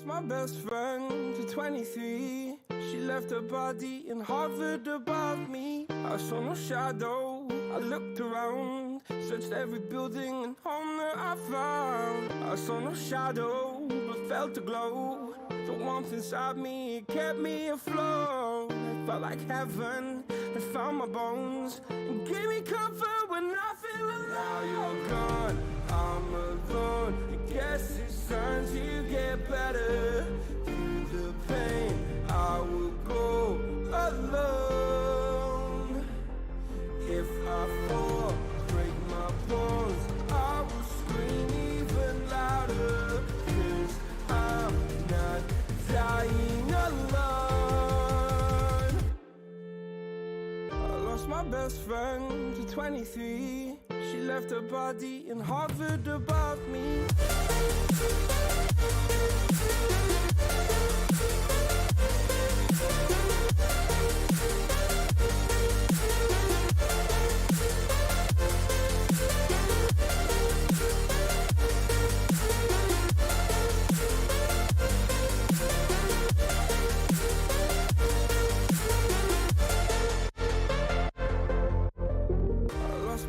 My best friend to 23. She left her body and hovered above me. I saw no shadow, I looked around, searched every building and home that I found. I saw no shadow, but felt a glow. The warmth inside me, it kept me afloat. It felt like heaven had found my bones and gave me comfort when I feel alone. Now you're gone, I'm alone. I guess it's time to get better. Through the pain, I will go alone. If I fall, break my bones, I will scream even louder. 'Cause I'm not dying alone. I lost my best friend to 23. She left her body and hovered above me.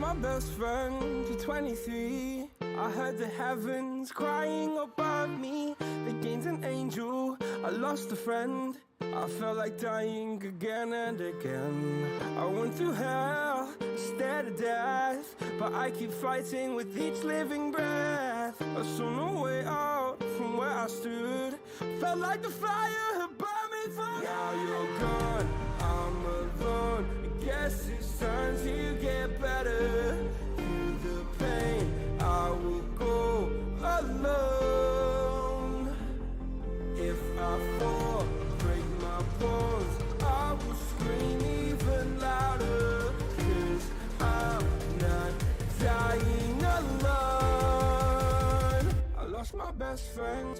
My best friend to 23. I heard the heavens crying above me. They gained an angel, I lost a friend. I felt like dying again and again. I went through hell, stared at death, but I keep fighting with each living breath. I saw no way out from where I stood. Felt like the fire had burned me through. Now you're gone, I'm alone. I guess it's time to get better. Through the pain, I will go alone. If I fall, break my bones, I will scream even louder. 'Cause I'm not dying alone. I lost my best friend.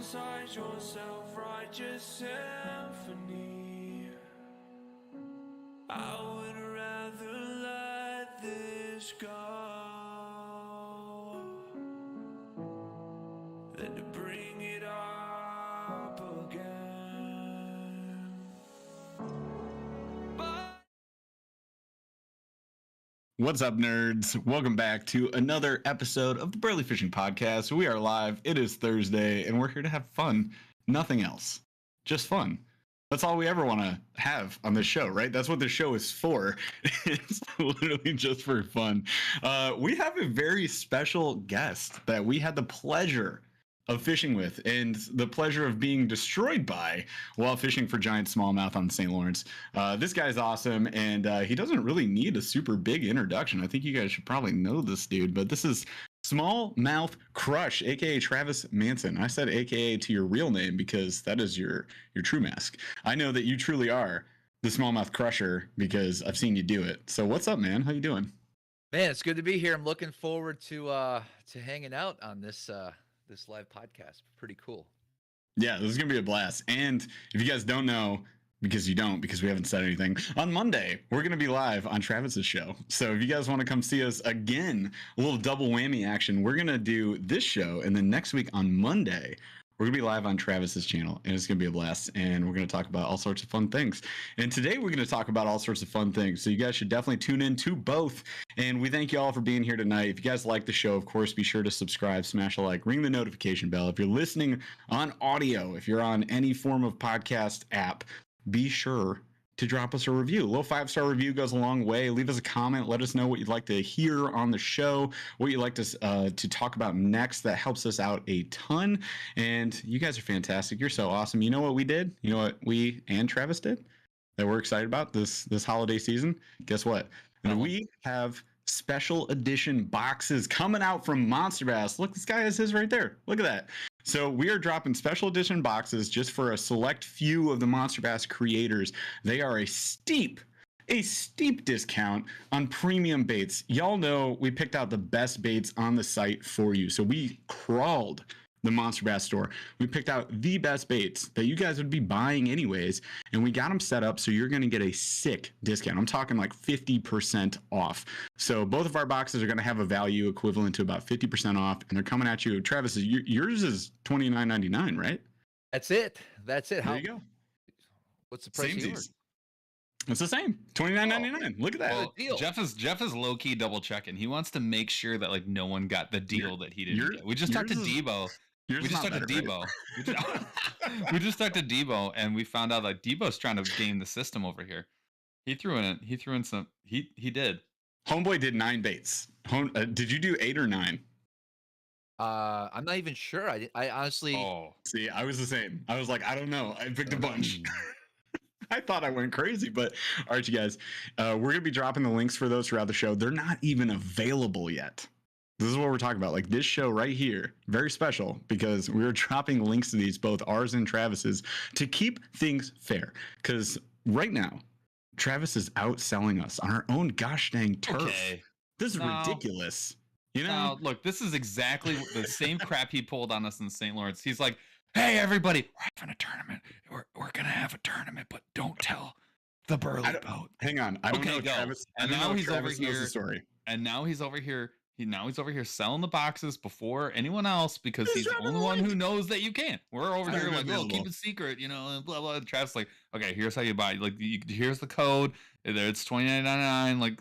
Inside your self-righteous symphony, I would rather let this go than to bring it up again. What's up, nerds? Welcome back to another episode of the Burly Fishing Podcast. We are live. It is Thursday, and we're here to have fun. Nothing else. Just fun. That's all we ever want to have on this show, right? That's what this show is for. It's literally just for fun. We have a very special guest that we had the pleasure of fishing with and the pleasure of being destroyed by while fishing for giant smallmouth on the St. Lawrence. This guy's awesome, and he doesn't really need a super big introduction. I think you guys should probably know this dude, but this is Smallmouth Crush, aka Travis Manson. I said aka to your real name because that is your true mask. I know that you truly are the Smallmouth Crusher because I've seen you do it. So what's up, man? How you doing? Man, it's good to be here. I'm looking forward to hanging out on this this live podcast. Pretty cool. Yeah, this is gonna be a blast. And if you guys don't know, because you don't, because we haven't said anything, on Monday we're gonna be live on Travis's show. So if you guys want to come see us again, a little double whammy action, we're gonna do this show, and then next week on Monday we're gonna be live on Travis's channel, and it's gonna be a blast. And we're gonna talk about all sorts of fun things. And today we're gonna talk about all sorts of fun things. So you guys should definitely tune in to both. And we thank you all for being here tonight. If you guys like the show, of course, be sure to subscribe, smash a like, ring the notification bell. If you're listening on audio, if you're on any form of podcast app, be sure to drop us a review. A little 5-star review goes a long way. Leave us a comment. Let us know what you'd like to hear on the show, what you'd like to talk about next. That helps us out a ton. And you guys are fantastic. You're so awesome. You know what we did? You know what we and Travis did that we're excited about this holiday season? Guess what? We have special edition boxes coming out from MONSTERBASS. Look, this guy has his right there. Look at that. So we are dropping special edition boxes just for a select few of the MONSTERBASS creators. They are a steep discount on premium baits. Y'all know we picked out the best baits on the site for you. So we crawled the MONSTERBASS store. We picked out the best baits that you guys would be buying anyways, and we got them set up so you're going to get a sick discount. I'm talking like 50% off. So both of our boxes are going to have a value equivalent to about 50% off, and they're coming at you. Travis, yours is $29.99, right? That's it. There you go. What's the price of yours? It's the same, $29.99. Look at that. Well, Jeff is low key double checking. He wants to make sure that like no one got the deal that he didn't get. We just talked to Debo. We just talked to Debo. We just talked to Debo, and we found out that Debo's trying to game the system over here. He threw in some. He did. Homeboy did 9 baits. Did you do 8 or 9? I'm not even sure. I honestly. Oh, see, I was the same. I was like, I don't know. I picked a bunch. I thought I went crazy, but all right, you guys, we're going to be dropping the links for those throughout the show. They're not even available yet. This is what we're talking about. Like this show right here, very special because we're dropping links to these, both ours and Travis's, to keep things fair. Because right now, Travis is outselling us on our own gosh dang turf. Okay. This is ridiculous. You know? Now, look, this is exactly the same crap he pulled on us in St. Lawrence. He's like, hey, everybody, we're having a tournament. We're going to have a tournament, but don't tell the Burly boat. Hang on. I don't know go. Travis. And now he's over here. Story. And now he's over here. He's over here selling the boxes before anyone else because he's the only one who knows that you can't. We're over here like, oh, keep it secret, you know, and blah, blah. And Travis like, okay, here's how you buy. Like, here's the code. It's $29.99. Like,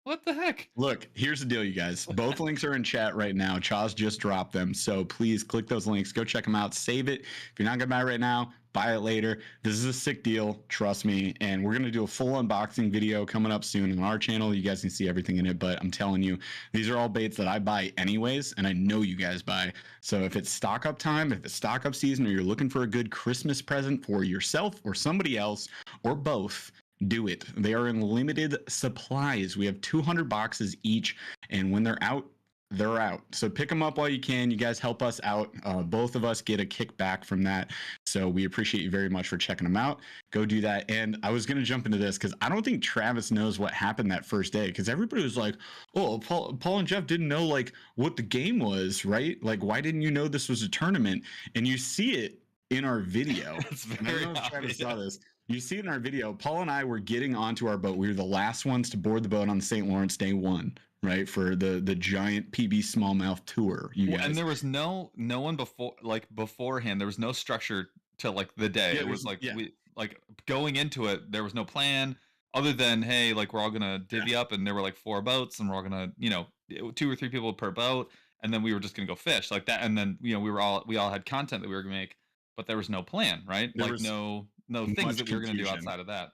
what the heck? Look, here's the deal, you guys. Both links are in chat right now. Chaz just dropped them. So please click those links. Go check them out. Save it. If you're not going to buy it right now, buy it later. This is a sick deal. Trust me. And we're going to do a full unboxing video coming up soon on our channel. You guys can see everything in it. But I'm telling you, these are all baits that I buy anyways. And I know you guys buy. So if it's stock up time, if it's stock up season, or you're looking for a good Christmas present for yourself or somebody else or both, do it. They are in limited supplies. We have 200 boxes each, and when they're out, they're out. So pick them up while you can. You guys help us out. Both of us get a kickback from that. So we appreciate you very much for checking them out. Go do that. And I was going to jump into this because I don't think Travis knows what happened that first day, because everybody was like, oh, Paul and Jeff didn't know like what the game was, right? Like, why didn't you know this was a tournament? And you see it in our video. It's very obvious. Travis saw this. You see it in our video. Paul and I were getting onto our boat. We were the last ones to board the boat on the St. Lawrence day one, right? For the giant PB smallmouth tour. You guys. And there was no one beforehand. There was no structure to like the day. Yeah, it was like we like going into it. There was no plan. other than, hey, like we're all gonna divvy up, and there were like 4 boats, and we're all gonna, 2 or 3 people per boat, and then we were just gonna go fish like that, and then we all had content that we were gonna make, but there was no plan, right? There like was no things that we were gonna do outside of that.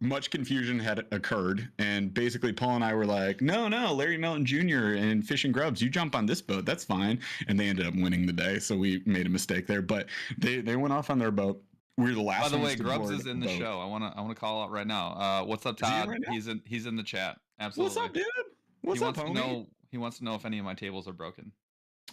Much confusion had occurred, and basically Paul and I were like, no, Larry Melton Jr. and Fish and Grubs, you jump on this boat, that's fine. And they ended up winning the day, so we made a mistake there. But they went off on their boat. We were the last. By the way, Grubs is in the show. I wanna call out right now. What's up, Todd? He's in the chat. Absolutely. What's up, dude? What's up, homie? He wants to know if any of my tables are broken.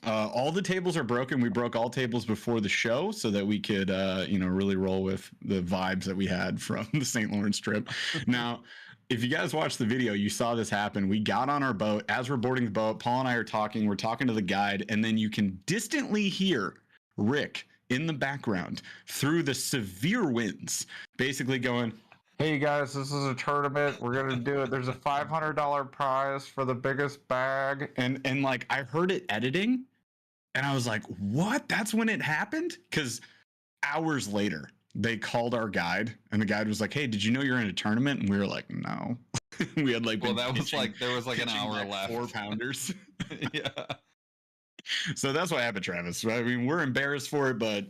All the tables are broken. We broke all tables before the show so that we could, really roll with the vibes that we had from the St. Lawrence trip. Now, if you guys watched the video, you saw this happen. We got on our boat. As we're boarding the boat, Paul and I are talking. We're talking to the guide, and then you can distantly hear Rick in the background through the severe winds, basically going, "Hey guys, this is a tournament. We're gonna do it. There's a $500 prize for the biggest bag." And like I heard it editing, and I was like, "What?" That's when it happened. Because hours later, they called our guide, and the guide was like, "Hey, did you know you're in a tournament?" And we were like, "No." We had like, well, that was like there was like an hour left. 4-pounders. Yeah. So that's what happened, Travis. I mean, we're embarrassed for it, but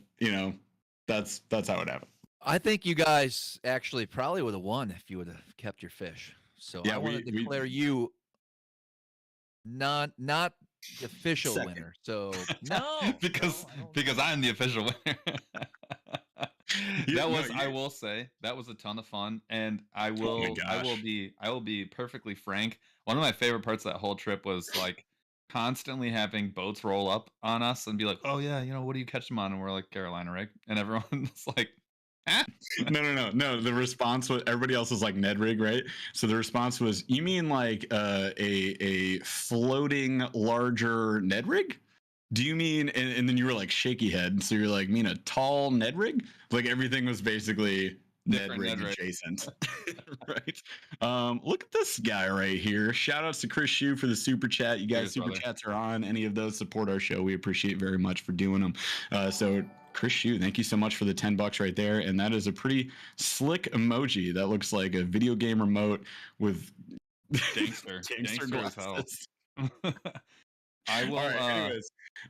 that's how it happened. I think you guys actually probably would have won if you would have kept your fish. So yeah, I want to declare you not the official winner. So no, because I'm the official winner. I will say that was a ton of fun, and I will be perfectly frank. One of my favorite parts of that whole trip was like constantly having boats roll up on us and be like, "Oh yeah, what do you catch them on?" And we're like, "Carolina rig," and everyone's like, "Ah." No. The response was everybody else was like Ned rig, right? So the response was, "You mean like a floating larger Ned rig? Do you mean?" And then you were like shaky head, so you're like, "Mean a tall Ned rig?" Like everything was basically Ned rig adjacent. Right. Look at this guy right here. Shout outs to Chris Shue for the super chat. You guys, super chats are on. Any of those support our show. We appreciate very much for doing them. So Chris Shue, thank you so much for the $10 right there. And that is a pretty slick emoji that looks like a video game remote with gangster glasses. I will. All right,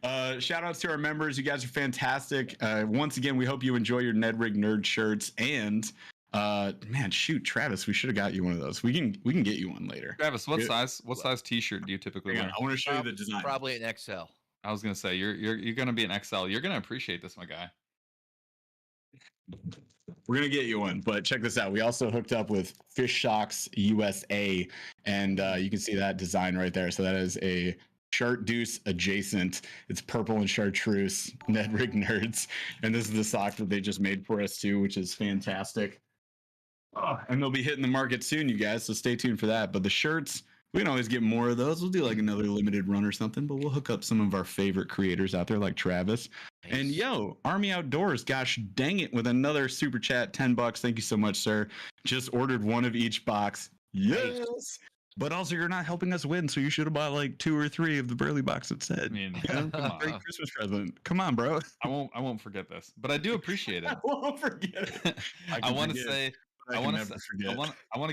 anyways, shout outs to our members. You guys are fantastic. Once again, we hope you enjoy your Ned Rig Nerd shirts. And man, shoot, Travis, we should have got you one of those. We can get you one later. Travis, what size T-shirt do you typically wear? I want to show you the design. Probably an XL. I was gonna say you're gonna be an XL. You're gonna appreciate this, my guy. We're gonna get you one, but check this out. We also hooked up with Fish Shocks USA, and you can see that design right there. So that is a Chartreuse adjacent. It's purple and chartreuse. Ned Rig Nerds, and this is the sock that they just made for us too, which is fantastic. Oh, and they'll be hitting the market soon, you guys. So stay tuned for that. But the shirts, we can always get more of those. We'll do like another limited run or something, but we'll hook up some of our favorite creators out there like Travis. Nice. And yo, Army Outdoors, gosh dang it, with another super chat, $10. Thank you so much, sir. Just ordered one of each box. Yes. Nice. But also, you're not helping us win, so you should have bought like 2 or 3 of the Burly box that said. I mean, great Christmas present. Come on, bro. I won't forget this, but I do appreciate it. I won't forget it. I want to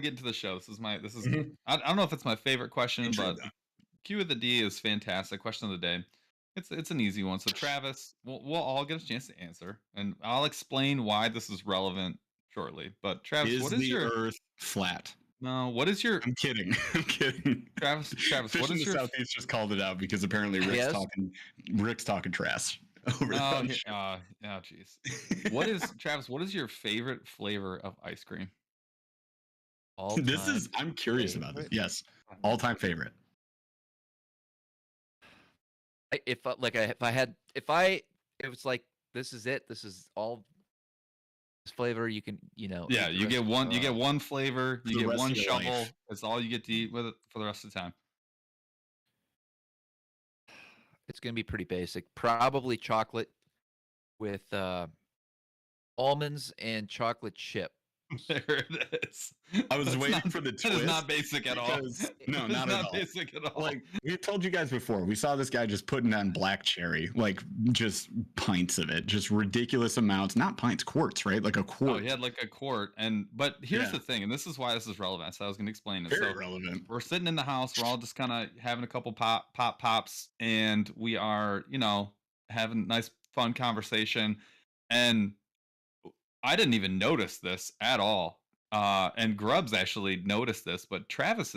get into the show. This is Mm-hmm. I don't know if it's my favorite question, but Q of the D is fantastic. Question of the day. It's an easy one. So Travis, we'll all get a chance to answer, and I'll explain why this is relevant shortly. But Travis, what is your Earth flat? No, what is your? I'm kidding. Travis, Fish what in is the your? Southeast just called it out because apparently Rick's talking trash. Jeez. What is Travis? What is your favorite flavor of ice cream? I'm curious about this. Yes, all-time favorite. It was like, this is it. This is all flavor you can, Yeah, you get one. You get one flavor. You get one shovel. That's all you get to eat with it for the rest of the time. It's gonna be pretty basic. Probably chocolate with almonds and chocolate chip. There it is. I was waiting for the twist. That is not basic at all. No, not at all. Basic at all. Like we told you guys before, we saw this guy just putting down black cherry, like just pints of it, just ridiculous amounts. Not pints, quarts, right? Like a quart. Oh, he had like a quart. But here's the thing, and this is why this is relevant. So I was going to explain it. Very relevant. We're sitting in the house. We're all just kind of having a couple pops, and we are, having a nice, fun conversation. And I didn't even notice this at all. And Grubbs actually noticed this, but Travis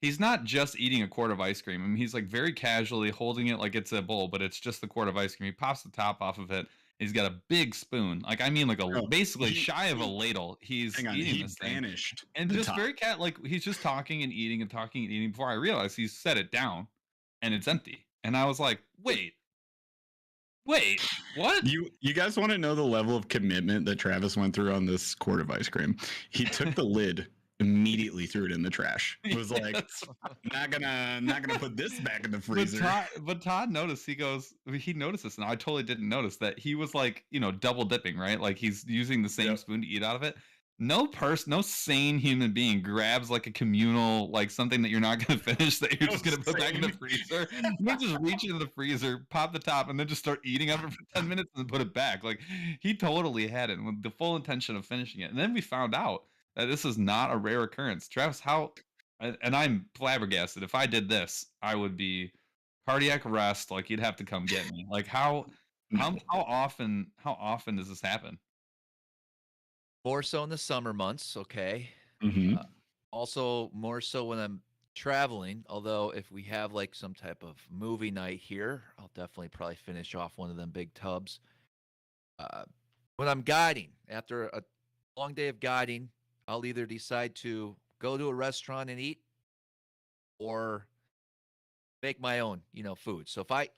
he's not just eating a quart of ice cream. I mean, he's like very casually holding it like it's a bowl, but it's just the quart of ice cream. He pops the top off of it. He's got a big spoon. Like, I mean, like basically shy of a ladle. He's eating this thing. And just top. Very like he's just talking and eating and talking and eating before I realized he's set it down and it's empty. And I was like, wait, what? You guys want to know the level of commitment that Travis went through on this quart of ice cream? He took the lid, immediately threw it in the trash. It was like, not gonna put this back in the freezer. But Todd noticed. He noticed this, and I totally didn't notice that he was like, double dipping, right? Like he's using the same spoon to eat out of it. No sane human being grabs like a communal, like something that you're not going to finish that you're just going to put back in the freezer. You just reach into the freezer, pop the top, and then just start eating of it for 10 minutes and then put it back. Like he totally had it with the full intention of finishing it. And then we found out that this is not a rare occurrence. Travis, and I'm flabbergasted. If I did this, I would be cardiac arrest. Like you'd have to come get me. Like how often does this happen? More so in the summer months, okay. Mm-hmm. Also, more so when I'm traveling. Although, if we have like some type of movie night here, I'll definitely probably finish off one of them big tubs. When I'm guiding, after a long day of guiding, I'll either decide to go to a restaurant and eat, or make my own, food. So if I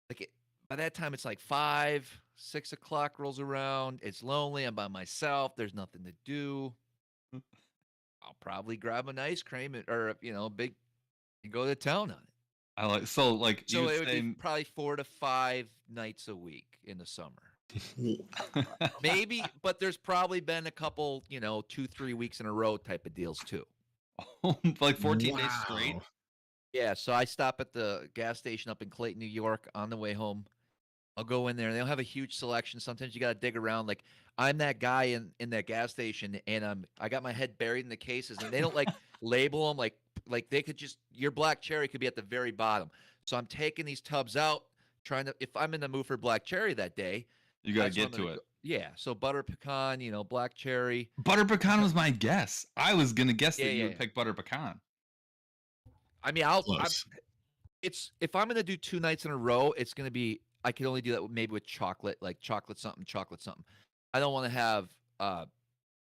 like it, by that time it's like 5, 6 o'clock rolls around. It's lonely. I'm by myself. There's nothing to do. I'll probably grab an ice cream or big and go to town on it. So it would be probably 4 to 5 nights a week in the summer. Maybe, but there's probably been a couple, 2-3 weeks in a row type of deals too. Like 14 days straight. Yeah. So I stop at the gas station up in Clayton, New York on the way home. I'll go in there and they'll have a huge selection. Sometimes you got to dig around. Like I'm that guy in that gas station and I got my head buried in the cases and they don't like label them. Like they could your black cherry could be at the very bottom. So I'm taking these tubs out if I'm in the mood for black cherry that day, you got to get to it. Yeah. So butter pecan, black cherry. Butter pecan was my guess. I was going to guess that you would pick butter pecan. I mean, if I'm going to do 2 nights in a row, it's going to be, I could only do that maybe with chocolate, like chocolate something. I don't want to have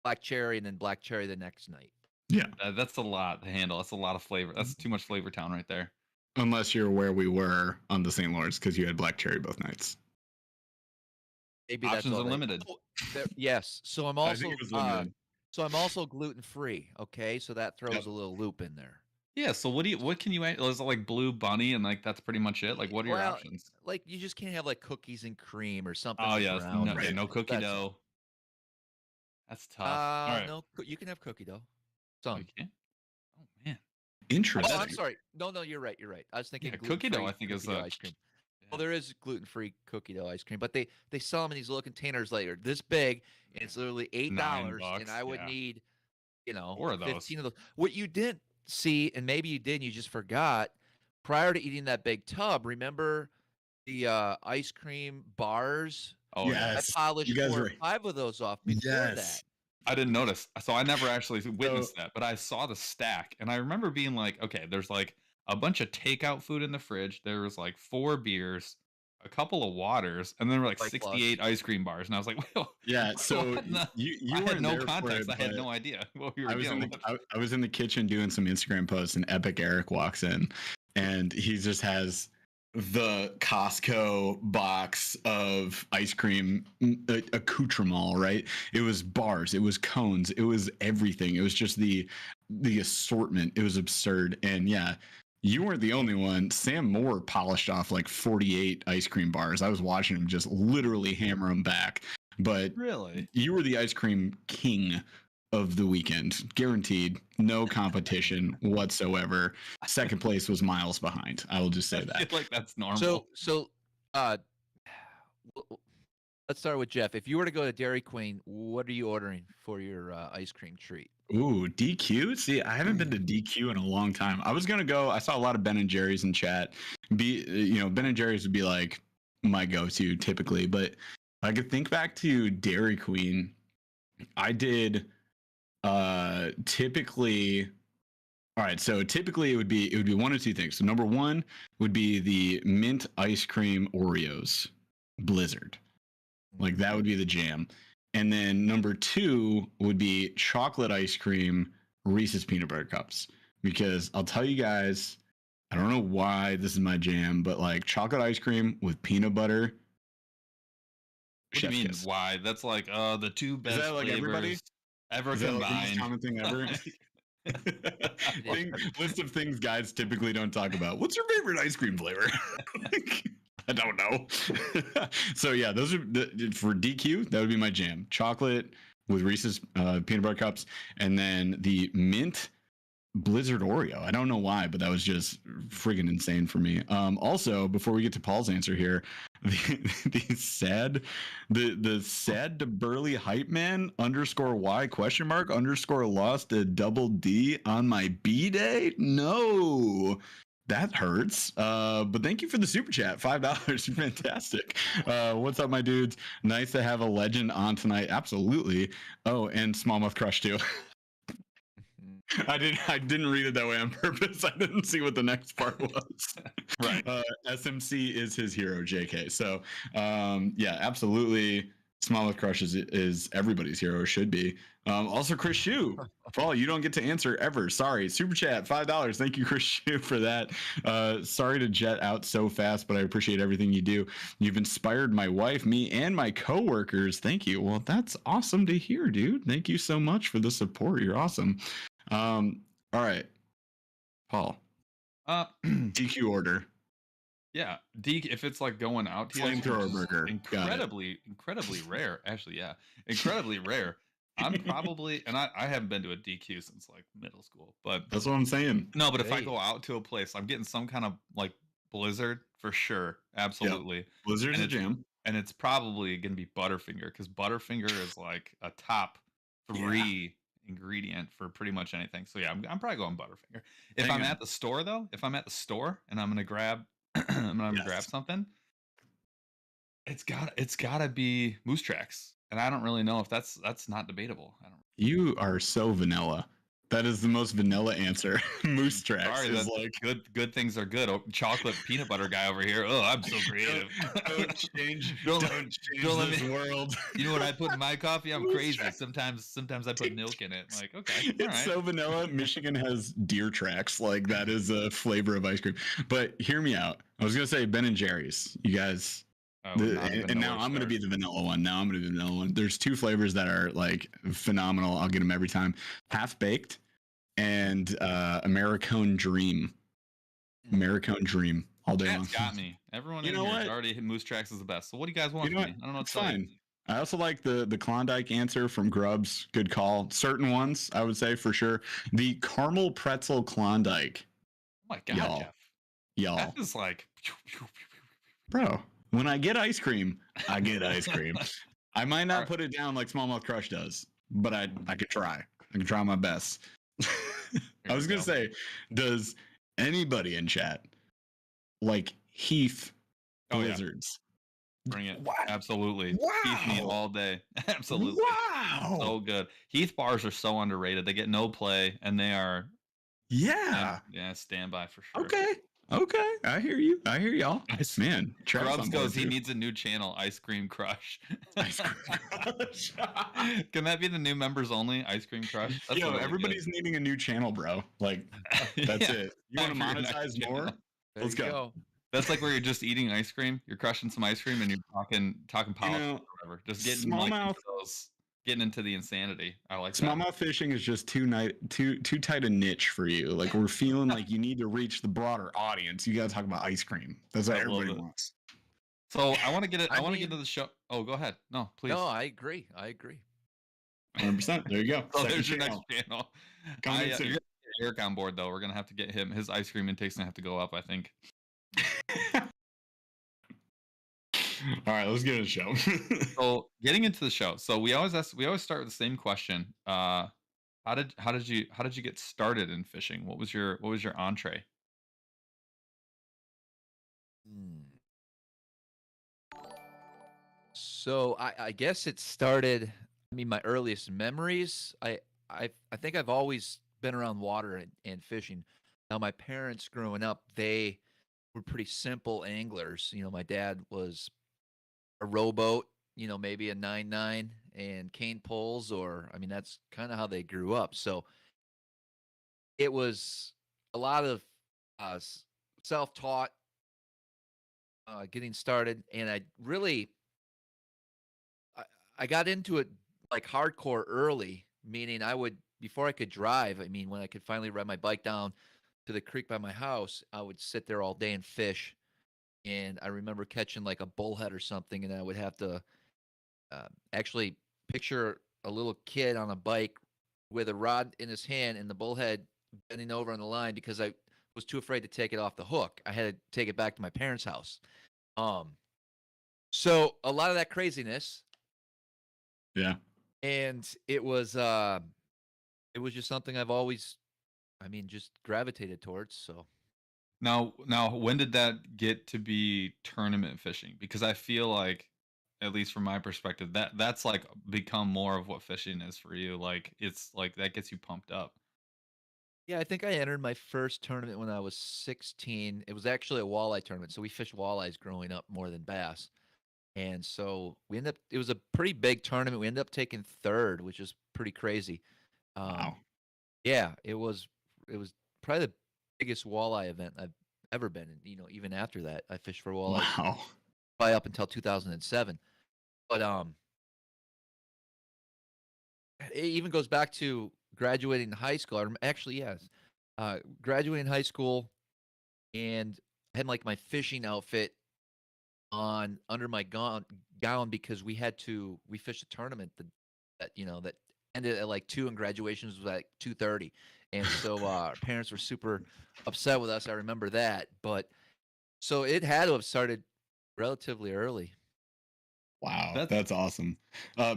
black cherry and then black cherry the next night. Yeah. That's a lot to handle. That's a lot of flavor. That's too much Flavor Town right there. Unless you're where we were on the St. Lawrence because you had black cherry both nights. Maybe options that's unlimited. Yes. So I'm also gluten free. Okay, so that throws a little loop in there. Yeah. So what can you add? Is it like Blue Bunny and like that's pretty much it? Like what are your options? Like you just can't have like cookies and cream or something. Oh yeah, no cookie dough. That's tough. All right. No, you can have cookie dough. Some. Okay. Oh man. Interesting. Oh, I'm sorry. No, you're right. I was thinking cookie dough. I think is ice cream. Well, there is gluten-free cookie dough ice cream, but they sell them in these little containers later, this big, and it's literally $8, and I would need, 4 of those. 15 of those. What you didn't see, and maybe you did, you just forgot, prior to eating that big tub, remember the ice cream bars? Oh, yes. I polished 4 or 5 of those off before that. I didn't notice. So I never actually witnessed that, but I saw the stack, and I remember being like, okay, there's like a bunch of takeout food in the fridge. There was like 4 beers, a couple of waters, and then there were like 68 ice cream bars. And I was like, well, yeah. So you had no context. I had no idea what we were doing. I was in the kitchen doing some Instagram posts, and Epic Eric walks in, and he just has the Costco box of ice cream accoutrement, right? It was bars, it was cones, it was everything. It was just the assortment. It was absurd. And yeah, you weren't the only one. Sam Moore polished off like 48 ice cream bars. I was watching him just literally hammer them back. But Really, you were the ice cream king of the weekend, guaranteed. No competition whatsoever. Second place was miles behind. I will just say I that. feel like that's normal. So, uh, let's start with Jeff. If you were to go to Dairy Queen, what are you ordering for your ice cream treat? Ooh, DQ. See, I haven't been to DQ in a long time. I was gonna go. I saw a lot of Ben and Jerry's in chat. Ben and Jerry's would be like my go-to typically, but I could think back to Dairy Queen. I did typically. All right, so typically it would be one of two things. So number one would be the mint ice cream Oreos Blizzard. Like that would be the jam. And then number two would be chocolate ice cream Reese's peanut butter cups. Because I'll tell you guys, I don't know why this is my jam, but like chocolate ice cream with peanut butter. What do you mean? Kiss. Why? That's like the two best like flavors ever combined. That like the most common thing ever? List of things guys typically don't talk about. What's your favorite ice cream flavor? I don't know. So yeah, those are for DQ. That would be my jam. Chocolate with Reese's peanut butter cups, and then the mint Blizzard Oreo. I don't know why, but that was just friggin' insane for me. Also, before we get to Paul's answer here, the sad to Burly hype man _Y ? Lost a double D on my B day. No. That hurts. But thank you for the super chat. $5. Fantastic. What's up, my dudes? Nice to have a legend on tonight. Absolutely. Oh, and Smallmouth Crush too. I didn't read it that way on purpose. I didn't see what the next part was. Right. SMC is his hero, JK. So yeah, absolutely. Smallmouth Crush is everybody's hero, should be. Also, Chris Shu. Paul, you don't get to answer ever. Sorry. Super chat, $5. Thank you, Chris Shu, for that. Sorry to jet out so fast, but I appreciate everything you do. You've inspired my wife, me, and my coworkers. Thank you. Well, that's awesome to hear, dude. Thank you so much for the support. You're awesome. All right. Paul. DQ order. Yeah, if it's like going out to flamethrower burger, incredibly rare. Actually, yeah, incredibly rare. I'm probably, and I haven't been to a DQ since like middle school, but that's what I'm saying. No, but if I go out to a place, I'm getting some kind of like Blizzard for sure, absolutely. Yep. Blizzard's a jam, and it's probably gonna be Butterfinger because Butterfinger is like a top 3 ingredient for pretty much anything. So yeah, I'm probably going Butterfinger. If I'm at the store though, and I'm gonna grab. Grab something. It's gotta be Moose Tracks, and I don't really know if that's not debatable. I don't. You are so vanilla. That is the most vanilla answer. Moose Tracks. Sorry, is like good things are good. Oh, chocolate peanut butter guy over here. Oh, I'm so creative. don't change this world. You know what I put in my coffee? I'm crazy. Sometimes I put milk in it. I'm like, okay, it's so vanilla. Michigan has deer tracks. Like that is a flavor of ice cream. But hear me out. I was gonna say Ben and Jerry's. You guys. And now I'm going to be the vanilla one. There's 2 flavors that are like phenomenal. I'll get them every time. Half Baked and Americone Dream. Americone Dream all day long. That's got me. Everyone in here already hit Moose Tracks is the best. So what do you guys want from me? I don't know. It's fine. I also like the Klondike answer from Grubbs. Good call. Certain ones, I would say for sure. The caramel pretzel Klondike. Oh my God, Jeff. Y'all. That is like... Bro. When I get ice cream, I get ice cream. I might not put it down like Smallmouth Crush does, but I could try. I can try my best. I was going to say, does anybody in chat like Heath Blizzards? Yeah. Bring it. Wow. Absolutely. Wow. Heath meat all day. Absolutely. Wow. So good. Heath bars are so underrated. They get no play, and they are... Yeah. Yeah, standby for sure. Okay, I hear you. I hear y'all. Man, Grubbs goes, he needs a new channel, Ice Cream Crush. Ice Cream Crush. Can that be the new members only, Ice Cream Crush? That's really everybody's needing a new channel, bro. Like, that's it. You want to monetize more? Let's go. That's like where you're just eating ice cream, you're crushing some ice cream, and you're talking politics or whatever. Just getting getting into the insanity. I like that. Smallmouth fishing is just too tight a niche for you. Like we're feeling like you need to reach the broader audience. You got to talk about ice cream. That's what everybody wants. So I want to get it. I want to get into the show. Oh, go ahead. No, please. No, I agree. 100%. There you go. So there's your next channel. Coming soon. You're gonna get Eric on board though. We're gonna have to get him. His ice cream intake's gonna have to go up, I think. All right, let's get into the show. So getting into the show. So we always start with the same question. How did you get started in fishing? What was your entree? So I guess it started. I mean, my earliest memories. I think I've always been around water and fishing. Now, my parents growing up, they were pretty simple anglers. You know, my dad was a rowboat. You know, maybe a 9-9 and cane poles, or I mean, that's kind of how they grew up. So it was a lot of self-taught, getting started, and I got into it like hardcore early, meaning I would, before I could drive, I mean, when I could finally ride my bike down to the creek by my house, I would sit there all day and fish. And I remember catching like a bullhead or something, and I would have to actually picture a little kid on a bike with a rod in his hand and the bullhead bending over on the line because I was too afraid to take it off the hook. I had to take it back to my parents' house. So a lot of that craziness. Yeah. And it was just something I've always, I mean, just gravitated towards. So Now, when did that get to be tournament fishing? Because I feel like, at least from my perspective, that's like become more of what fishing is for you. Like it's like that gets you pumped up. yeah, I think I entered my first tournament when I was 16. It was actually a walleye tournament. So we fished walleyes growing up more than bass. And so it was a pretty big tournament. We ended up taking third, which is pretty crazy. Wow. Yeah, it was probably the biggest walleye event I've ever been in. You know, even after that, I fished for walleye Wow. probably up until 2007. But it even goes back to graduating high school. Actually, yes, graduating high school, and I had like my fishing outfit on under my gown because we fished a tournament that ended at like 2 and graduations was like 2:30, and so our parents were super upset with us. I remember that, but so it had to have started relatively early. Wow, that's awesome.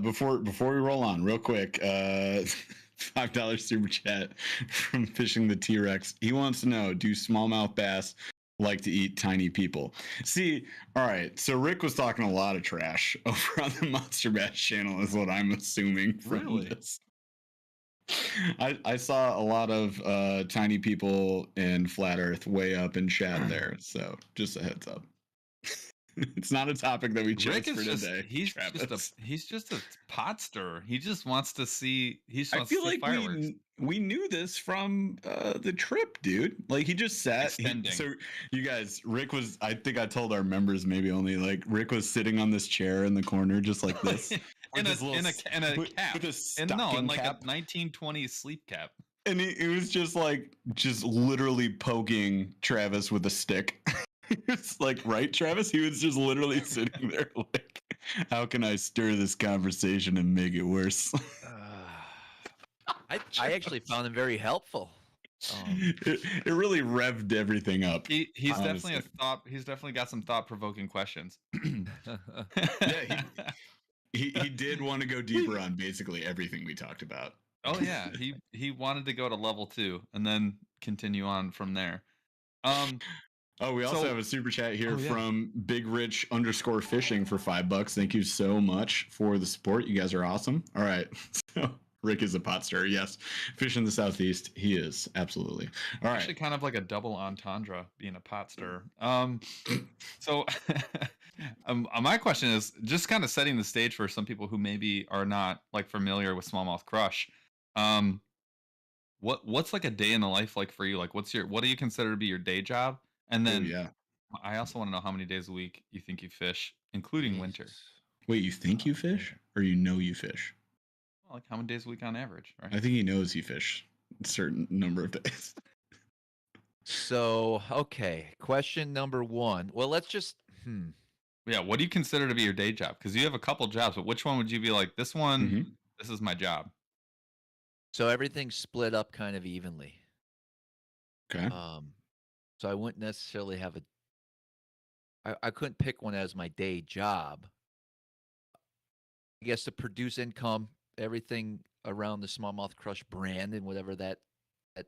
Before we roll on, real quick, $5 super chat from Fishing the T-Rex. He wants to know: do smallmouth bass like to eat tiny people? See, all right. So Rick was talking a lot of trash over on the Monster Bass channel, is what I'm assuming from this. I saw a lot of tiny people and flat Earth way up in chat there. So just a heads up. It's not a topic that we chose for today. He's just a pot stirrer. He just wants to see. I feel like we knew this from the trip, dude. Like he just sat. So you guys, Rick was. I think I told our members maybe only. Like Rick was sitting on this chair in the corner, just like this, in a cap, with a like cap. a 1920s sleep cap. And it was just literally poking Travis with a stick. It's like, right, Travis? He was just literally sitting there like, how can I stir this conversation and make it worse? I actually found him very helpful. It really revved everything up. He's definitely got some thought-provoking questions. Yeah, he did want to go deeper on basically everything we talked about. Oh yeah, he wanted to go to level 2 and then continue on from there. Oh, we also have a super chat here from Big Rich _fishing for $5. Thank you so much for the support. You guys are awesome. All right. So Rick is a pot stirrer. Yes. Fish in the Southeast. He is. Absolutely. All right. Actually kind of like a double entendre being a pot stirrer. So my question is just kind of setting the stage for some people who maybe are not like familiar with smallmouth crush. What's like a day in the life like for you? Like what do you consider to be your day job? And then I also want to know how many days a week you think you fish, including winter. Wait, you think you fish or you know you fish? Well, like how many days a week on average, right? I think he knows he fish a certain number of days. So, okay. Question number 1. Well, let's just Yeah, what do you consider to be your day job? Because you have a couple jobs, but which one would you be like, this one, this is my job? So everything's split up kind of evenly. Okay. So I wouldn't necessarily have I couldn't pick one as my day job. I guess to produce income, everything around the Smallmouth Crush brand and whatever that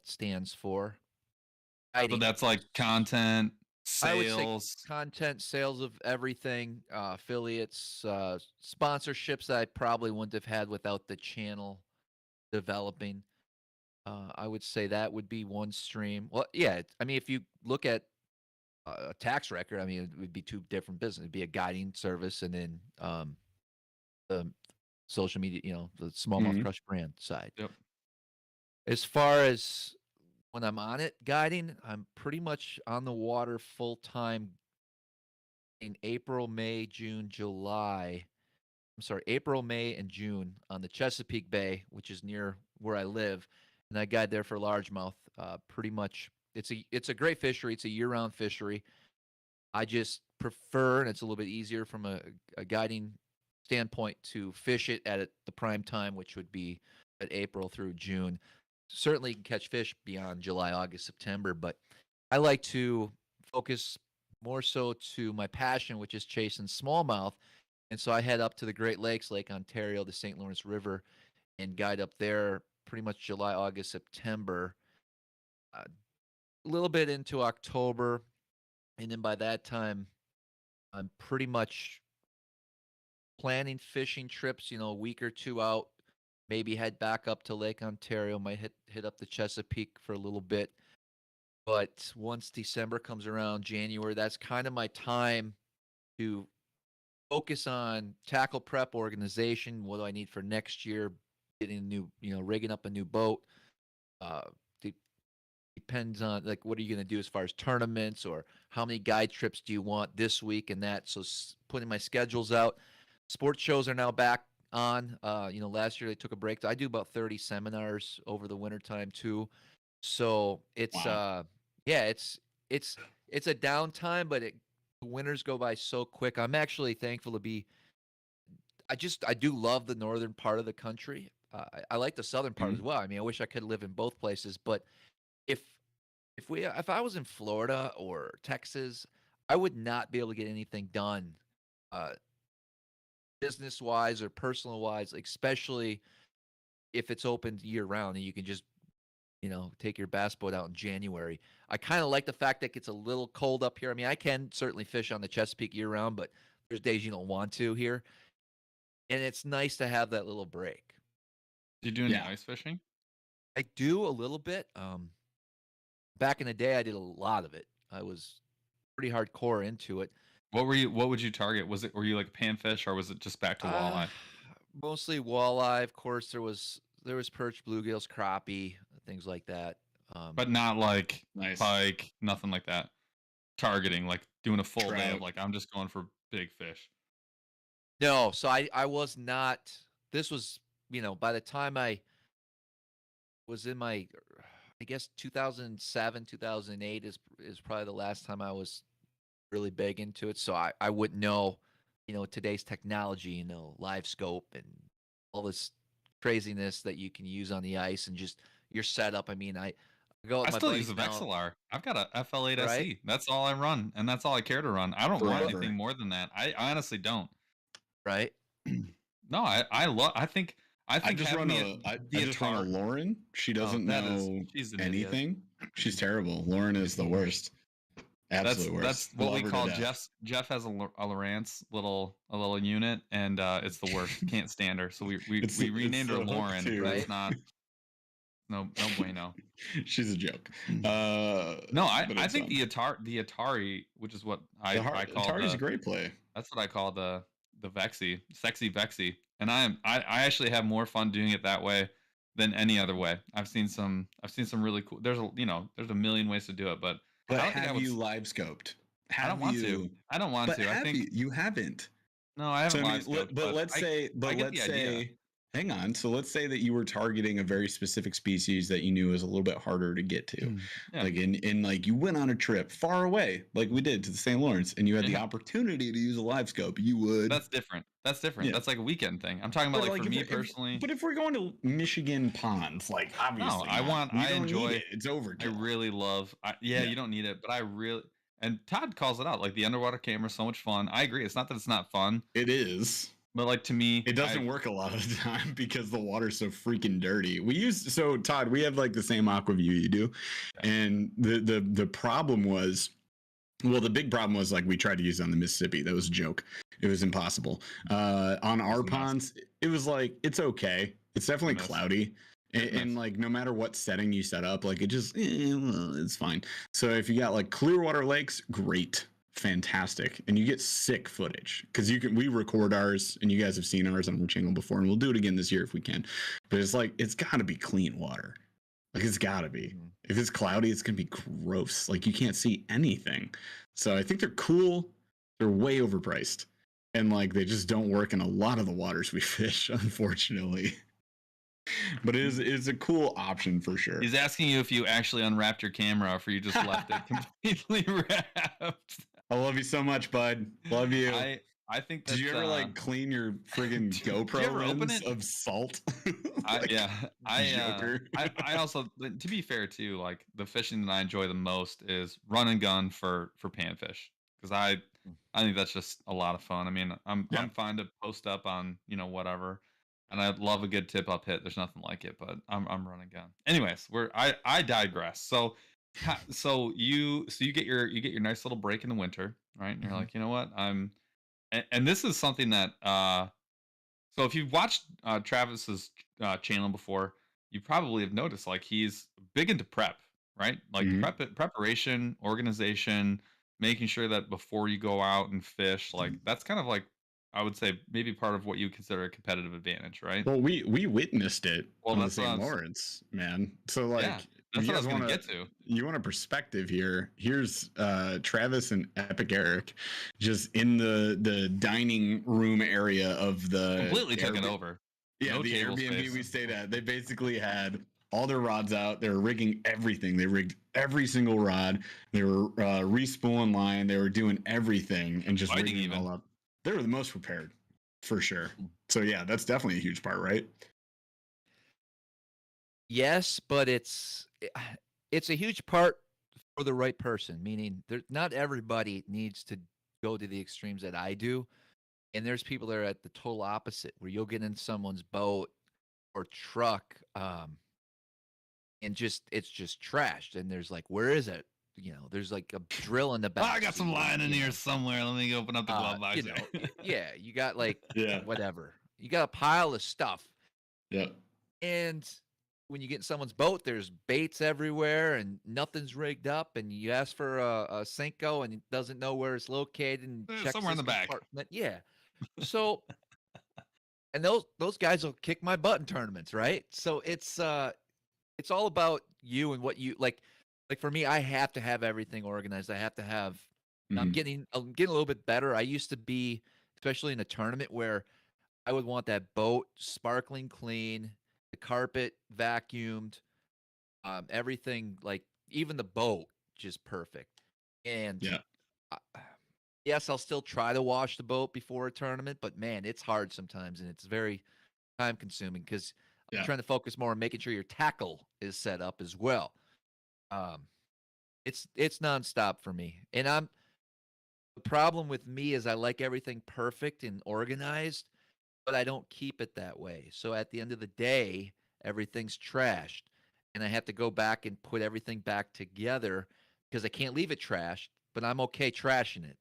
stands for. So that's like content, I would say sales. content, sales of everything, affiliates, sponsorships that I probably wouldn't have had without the channel developing. I would say that would be one stream. Well, yeah, I mean, if you look at a tax record, I mean, it would be two different businesses. It'd be a guiding service and then the social media, the Smallmouth Crush brand side. Yep. As far as when I'm on it guiding, I'm pretty much on the water full time in April, May, June, July. I'm sorry, April, May, and June on the Chesapeake Bay, which is near where I live, and I guide there for largemouth. Pretty much, it's a great fishery. It's a year-round fishery. I just prefer, and it's a little bit easier from a guiding standpoint, to fish it at the prime time, which would be at April through June. Certainly, you can catch fish beyond July, August, September, but I like to focus more so to my passion, which is chasing smallmouth. And so I head up to the Great Lakes, Lake Ontario, the St. Lawrence River, and guide up there pretty much July, August, September, a little bit into October. And then by that time, I'm pretty much planning fishing trips, a week or two out, maybe head back up to Lake Ontario, might hit up the Chesapeake for a little bit. But once December comes around, January, that's kind of my time to focus on tackle prep, organization. What do I need for next year? Getting a new, rigging up a new boat. Depends on like what are you going to do as far as tournaments, or how many guide trips do you want this week and that. So putting my schedules out. Sports shows are now back on. Last year they took a break. I do about 30 seminars over the wintertime too. So it's Wow. it's a downtime, but the winters go by so quick. I'm actually thankful to be. I do love the northern part of the country. I like the southern part as well. I mean, I wish I could live in both places, but if I was in Florida or Texas, I would not be able to get anything done, business wise or personal wise, especially if it's open year round and you can just take your bass boat out in January. I kind of like the fact that it gets a little cold up here. I mean, I can certainly fish on the Chesapeake year round, but there's days you don't want to here. And it's nice to have that little break. Do you do any ice fishing? I do a little bit. Back in the day, I did a lot of it. I was pretty hardcore into it. What would you target? Were you like panfish, or was it just back to walleye? Mostly walleye. Of course, there was perch, bluegills, crappie, things like that. But not like pike, nothing like that. Targeting, like doing a full day of like, I'm just going for big fish. No, so I was not. This was, by the time I was in my, I guess 2007, 2008 is probably the last time I was really big into it. So I wouldn't know, today's technology, live scope and all this craziness that you can use on the ice and just your setup. I mean, I still use a Vexilar. I've got a FL8 SE. Right? That's all I run, and that's all I care to run. I don't want anything more than that. I honestly don't. Right? No, I think I just run a Lauren. She doesn't know anything. She's terrible. Lauren is the worst. Absolute worst. That's what we call Jeff has a Lowrance little unit, and it's the worst. Can't stand her, so we renamed her Lauren. But it's not. No bueno. She's a joke. No, I think the Atari, which is what I call Atari's a great play. That's what I call the Vexy, sexy Vexy, and I actually have more fun doing it that way than any other way. I've seen some really cool. There's a million ways to do it, but have you live scoped? I don't want to. I think you haven't. No, I haven't live scoped. But let's say Hang on. So let's say that you were targeting a very specific species that you knew was a little bit harder to get to. Yeah. Like in like you went on a trip far away, like we did to the St. Lawrence, and you had the opportunity to use a live scope. You would. That's different. That's different. Yeah. That's like a weekend thing. I'm talking about like for me personally. But if we're going to Michigan ponds, like obviously, no, I enjoy it. It's overkill. I really love. You don't need it, but I really. And Todd calls it out. Like the underwater camera is so much fun. I agree. It's not that it's not fun. It is. But like to me, it doesn't work a lot of the time because the water's so freaking dirty. So Todd, we have like the same aqua view you do, and the problem was, well, the big problem was like we tried to use it on the Mississippi. That was a joke. It was impossible. On our ponds, it was like it's okay. It's definitely cloudy. And like no matter what setting you set up, like it just it's fine. So if you got like clear water lakes, great. Fantastic, and you get sick footage because we record ours and you guys have seen ours on our channel before, and we'll do it again this year if we can. But it's like it's got to be clean water, like it's got to be. If it's cloudy, it's gonna be gross, like you can't see anything. So I think they're cool. They're way overpriced, and like they just don't work in a lot of the waters we fish, unfortunately. But it's a cool option for sure. He's asking you if you actually unwrapped your camera or if you just left it completely wrapped. I love you so much, bud. Love you. I think did you ever like clean your friggin' GoPro lens of salt? I also, to be fair too, like the fishing that I enjoy the most is run and gun for panfish, because I think that's just a lot of fun. I mean, I'm fine to post up on whatever, and I love a good tip up hit. There's nothing like it, but I'm run and gun. Anyways, I digress. So you get your nice little break in the winter, right? And you're like, you know what, and this is something that so if you've watched Travis's channel before, you probably have noticed like he's big into prep, right? Like preparation, organization, making sure that before you go out and fish, like that's kind of like, I would say maybe part of what you consider a competitive advantage, right? Well, we witnessed it on the St. Lawrence, man. So like, that's what I was going to get to. You want a perspective here? Here's Travis and Epic Eric, just in the dining room area of the completely took it over. Yeah, the Airbnb we stayed at. They basically had all their rods out. They were rigging everything. They rigged every single rod. They were respooling line. They were doing everything and just rigging it all up. They were the most prepared, for sure. So yeah, that's definitely a huge part, right? Yes, but it's a huge part for the right person. Meaning, not everybody needs to go to the extremes that I do, and there's people that are at the total opposite, where you'll get in someone's boat or truck, and it's just trashed, and there's like, where is it? There's like a drill in the back. I got some line in here somewhere. Let me open up the glove box. You got like whatever. You got a pile of stuff. Yeah. And when you get in someone's boat, there's baits everywhere and nothing's rigged up, and you ask for a Senko and it doesn't know where it's located and checks somewhere in the back. Yeah. So and those guys will kick my butt in tournaments, right? So it's all about you and what you like. Like for me, I have to have everything organized. I have to have. I'm getting a little bit better. I used to be, especially in a tournament, where I would want that boat sparkling clean, the carpet vacuumed, everything, like even the boat just perfect. And yes, I'll still try to wash the boat before a tournament, but man, it's hard sometimes, and it's very time consuming because I'm trying to focus more on making sure your tackle is set up as well. It's nonstop for me, and the problem with me is I like everything perfect and organized, but I don't keep it that way. So at the end of the day, everything's trashed, and I have to go back and put everything back together because I can't leave it trashed, but I'm okay trashing it.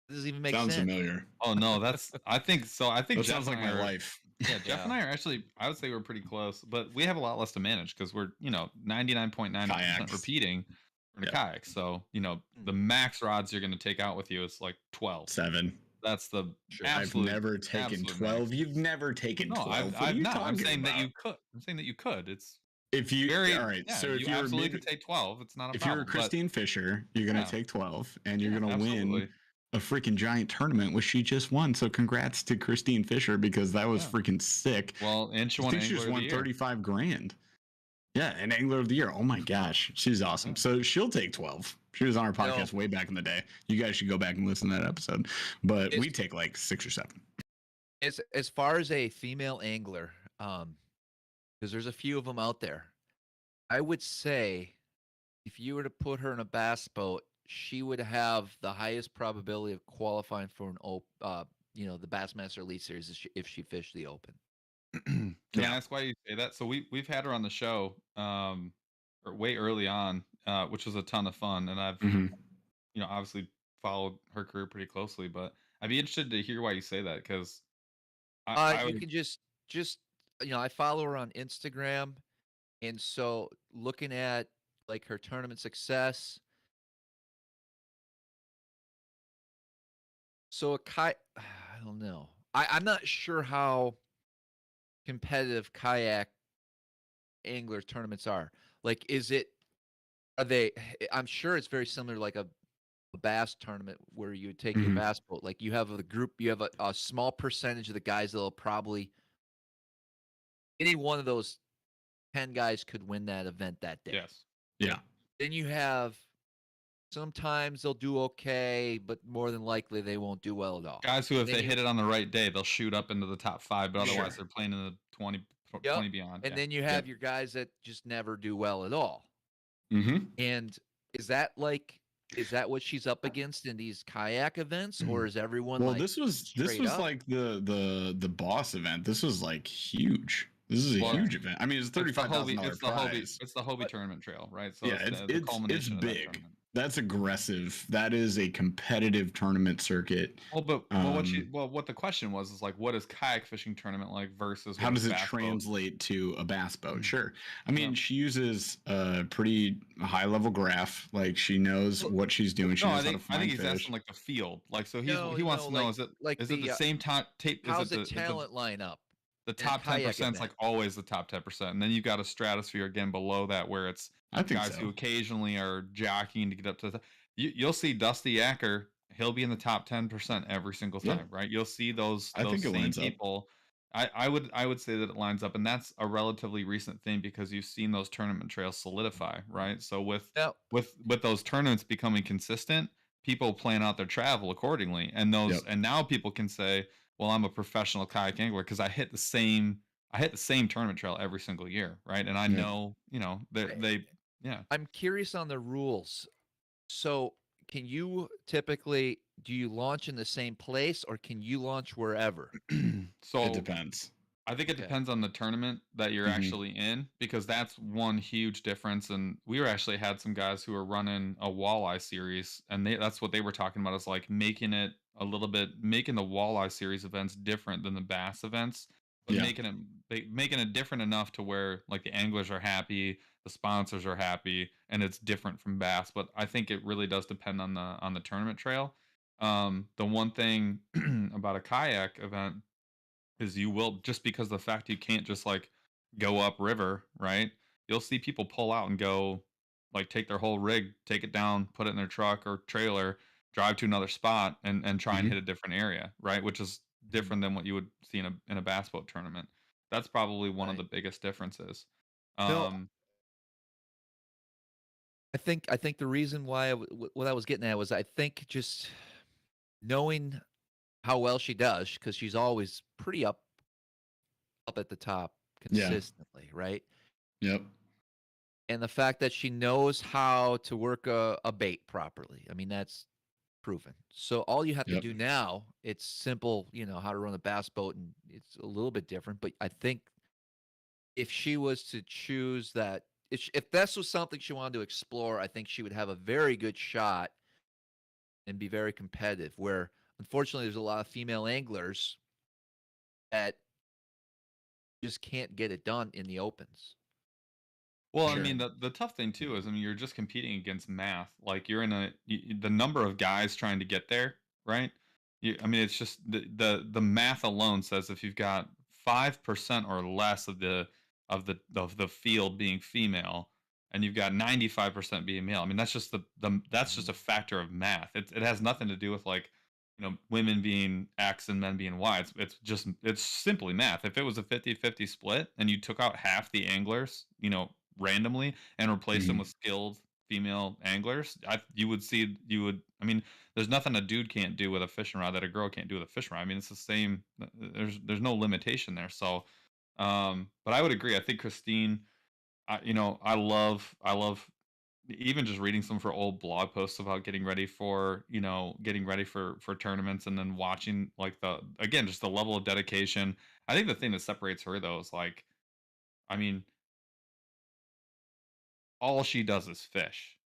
This doesn't even make sense. Sounds familiar. Oh no, I think that Jeff sounds like my life. Yeah, Jeff and I are actually, I would say we're pretty close, but we have a lot less to manage because we're 99.9% repeating for the kayak. So the max rods you're going to take out with you is like 12. 7. That's the absolute. I've never taken 12. Max. You've never taken 12. I've not. I'm saying that you could. I'm saying that you could. It's if you all right. Yeah, so if you absolutely could take 12. It's not a if problem. If you're a Christine Fisher, you're going to take 12, and you're going to win a freaking giant tournament, which she just won. So congrats to Christine Fisher, because that was freaking sick. Well, and she won Angler Angler of the Year. 35 grand. Yeah, an Angler of the Year. Oh my gosh, she's awesome. So she'll take 12. She was on our podcast way back in the day. You guys should go back and listen to that episode. But we take like 6 or 7. As far as a female angler, because there's a few of them out there, I would say if you were to put her in a bass boat, she would have the highest probability of qualifying for an the Bassmaster Elite Series if she fished the Open. Can I ask why you say that? So we've had her on the show way early on, which was a ton of fun, and I've obviously followed her career pretty closely, but I'd be interested to hear why you say that, because you can just I follow her on Instagram, and so looking at like her tournament success. So I don't know. I'm not sure how competitive kayak angler tournaments are. Like, I'm sure it's very similar to like a bass tournament where you would take your bass boat. Like you have a group, you have a small percentage of the guys that'll probably, any one of those 10 guys could win that event that day. Yes. Yeah. Then you have, sometimes they'll do okay, but more than likely they won't do well at all. Guys who, if they hit it on the right day, they'll shoot up into the top 5, but otherwise they're playing in the 20 beyond. And then you have your guys that just never do well at all. And is that what she's up against in these kayak events, or is everyone well, this was like the boss event. This was like huge. This is a huge event. I mean, it's $35,000 prize. It's the Hobie Tournament Trail, right? So yeah, it's big. That's aggressive. That is a competitive tournament circuit. Well, but what the question was is like, what is kayak fishing tournament like versus how does it translate to a bass boat? Sure. I mean, she uses a pretty high level graph. Like she knows what she's doing. She knows how to find I think he's fish. Asking like the field. Like so he wants to know is it the same tape? How's the talent line up? The top 10% is like always the top 10%, and then you've got a stratosphere again below that where it's guys who occasionally are jockeying to get up to the. You'll see Dusty Acker; he'll be in the top 10% every single time, right? You'll see those same people. I would say that it lines up, and that's a relatively recent thing because you've seen those tournament trails solidify, right? So with those tournaments becoming consistent, people plan out their travel accordingly, and and now people can say, well, I'm a professional kayak angler because I hit the same tournament trail every single year, right? And I know, I'm curious on the rules. So, can you typically do you launch in the same place, or can you launch wherever? So it depends. I think it depends on the tournament that you're actually in, because that's one huge difference. And we actually had some guys who were running a walleye series, and that's what they were talking about, is like making the walleye series events different than the bass events, but making it different enough to where like the anglers are happy, the sponsors are happy, and it's different from bass. But I think it really does depend on the tournament trail. The one thing about a kayak event is you will, just because of the fact you can't just like go up river, right? You'll see people pull out and go, like take their whole rig, take it down, put it in their truck or trailer, drive to another spot and try and hit a different area, right? Which is different than what you would see in a bass boat tournament. That's probably one of the biggest differences. I think the reason why what I was getting at was, I think just knowing how well she does, because she's always pretty up at the top consistently, right? Yep. And the fact that she knows how to work a bait properly. I mean, that's proven. So all you have to do now, it's simple, how to run a bass boat, and it's a little bit different. But I think if she was to choose that, if this was something she wanted to explore, I think she would have a very good shot and be very competitive, where unfortunately there's a lot of female anglers that just can't get it done in the opens. Well, I mean, the tough thing too is, I mean, you're just competing against math. Like you're in the number of guys trying to get there, right? I mean, it's just the math alone says if you've got 5% or less of the field being female, and you've got 95% being male. I mean, that's just that's just a factor of math. It has nothing to do with like women being X and men being Y. It's simply math. If it was a 50-50 split and you took out half the anglers, randomly and replaced them with skilled female anglers, you would. I mean, there's nothing a dude can't do with a fishing rod that a girl can't do with a fishing rod. I mean, it's the same. There's no limitation there. So, but I would agree. I think Christine, I love even just reading some of her old blog posts about getting ready for tournaments, and then watching like just the level of dedication. I think the thing that separates her though is like, I mean, all she does is fish.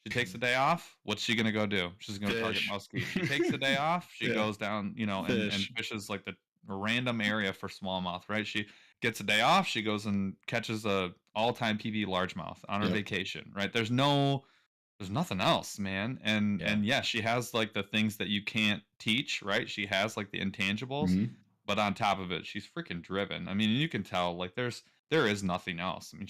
She takes a day off. What's she gonna go do? She's gonna target muskie. She takes a day off. She goes down, and fishes like the random area for smallmouth. Right? She gets a day off. She goes and catches a all-time PB largemouth on her vacation. Right? There's nothing else, man. And yeah, she has like the things that you can't teach. Right? She has like the intangibles, but on top of it, she's freaking driven. I mean, you can tell like there is nothing else. I mean,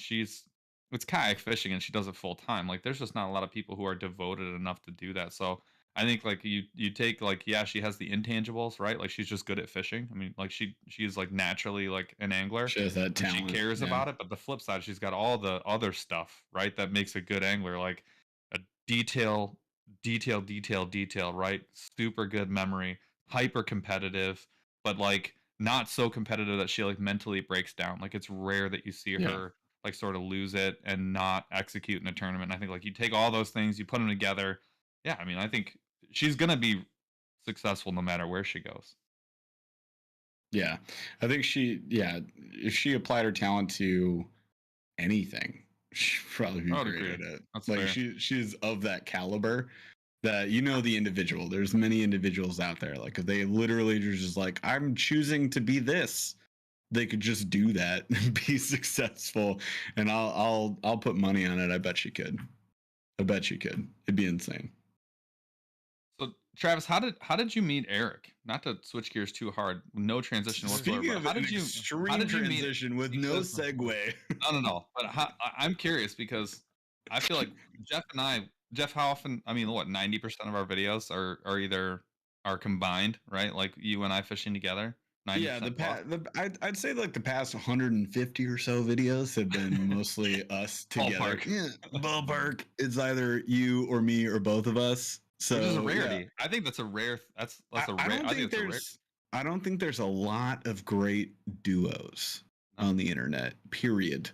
it's kayak fishing and she does it full time. Like there's just not a lot of people who are devoted enough to do that. So I think like you take like, yeah, she has the intangibles, right? Like she's just good at fishing. I mean, like she is like naturally like an angler. She has that talent. She cares about it, but the flip side, she's got all the other stuff, right? That makes a good angler, like a detail, right? Super good memory, hyper competitive, but like not so competitive that she like mentally breaks down. Like it's rare that you see her like sort of lose it and not execute in a tournament. And I think like you take all those things, you put them together. Yeah, I mean, I think she's gonna be successful no matter where she goes. Yeah, I think if she applied her talent to anything, she'd probably be great at it. That's like fair. she's of that caliber that the individual. There's many individuals out there. Like if they literally are just like, I'm choosing to be this, they could just do that and be successful. And I'll put money on it. I bet you could. It'd be insane. So Travis, how did you meet Eric? Not to switch gears too hard, no transition whatsoever. Speaking of how did you transition with no segue? No. But I'm curious because I feel like Jeff, how often? I mean, what 90% of our videos are either combined, right? Like you and I fishing together. Yeah, I'd say like the past 150 or so videos have been mostly us together. Ballpark. Yeah, ballpark. It's either you or me or both of us. So which is a rarity. Yeah. I think that's a rare. That's a rare. I don't think there's a lot of great duos on the internet. Period.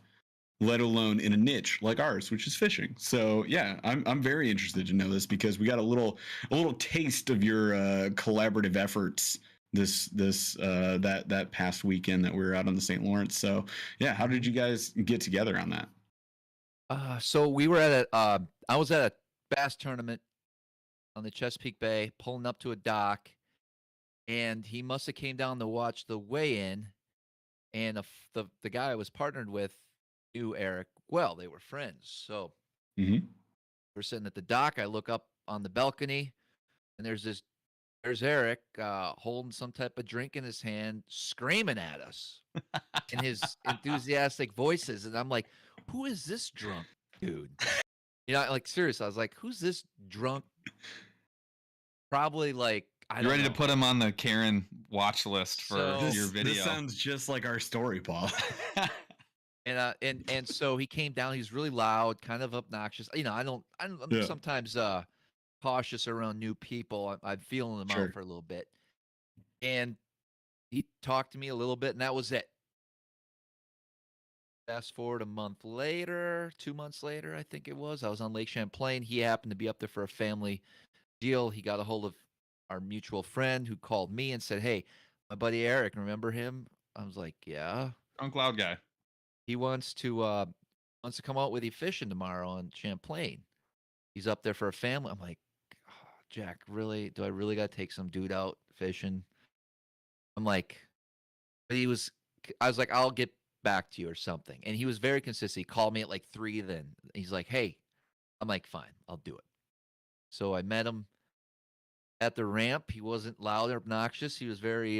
Let alone in a niche like ours, which is fishing. So yeah, I'm very interested to know this because we got a little taste of your collaborative efforts that past weekend that we were out on the St. Lawrence. So yeah, how did you guys get together on that? So we were at I was at a bass tournament on the Chesapeake Bay, pulling up to a dock, and he must have came down to watch the weigh-in, and the guy I was partnered with knew Eric well. They were friends. So we're sitting at the dock. I look up on the balcony, and there's Eric holding some type of drink in his hand, screaming at us in his enthusiastic voices. And I'm like, who is this drunk dude? Like seriously, I was like, who's this drunk? Probably like, you're ready to put him on the Karen watch list for your video. This sounds just like our story, Paul. And so he came down. He's really loud, kind of obnoxious. I'm sometimes cautious around new people. I'm feeling them out for a little bit. And he talked to me a little bit, and that was it. Fast forward a month later, 2 months later, I think it was. I was on Lake Champlain. He happened to be up there for a family deal. He got a hold of our mutual friend who called me and said, hey, my buddy Eric, remember him? I was like, yeah. Drunk loud guy. He wants to come out with you fishing tomorrow on Champlain. He's up there for a family. I'm like, Jack, really? Do I really got to take some dude out fishing? I'm like, but I was like, I'll get back to you or something. And he was very consistent. He called me at like 3 then. He's like, hey, I'm like, fine, I'll do it. So I met him at the ramp. He wasn't loud or obnoxious. He was very,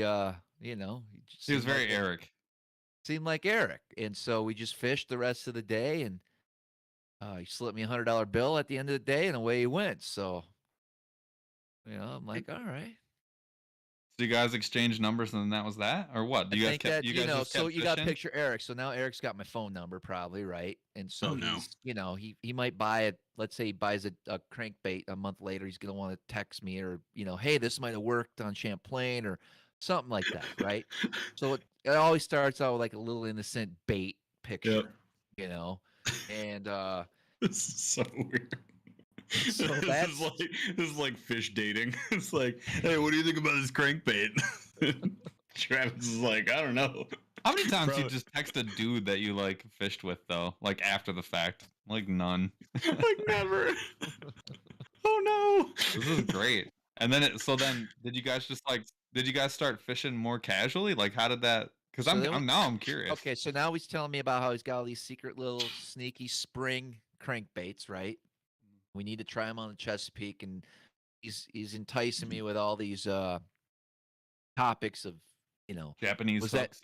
he was very Eric. Seemed like Eric. And so we just fished the rest of the day, and he slipped me $100 bill at the end of the day, and away he went. So, I'm like, all right. you guys exchange numbers and then that was that, or what? Do you guys kept? You guys just kept you got to fishing? picture Eric. So now Eric's got my phone number, probably, right? And so Oh, no. he's, he might buy it. Let's say he buys a crankbait a month later. He's gonna want to text me, or hey, this might have worked on Champlain or something like that, right? So it always starts out with like a little innocent bait picture, and this is so weird. So this is like fish dating. It's like, hey, what do you think about this crankbait? Travis is like, I don't know. How many times you just text a dude that you like fished with though, like after the fact? Like none. Like never. Oh no. This is great. And then did you guys start fishing more casually? Like how did that? Because I'm curious. Okay, so now he's telling me about how he's got all these secret little sneaky spring crankbaits, right? We need to try them on the Chesapeake, and he's enticing me with all these topics of Japanese hooks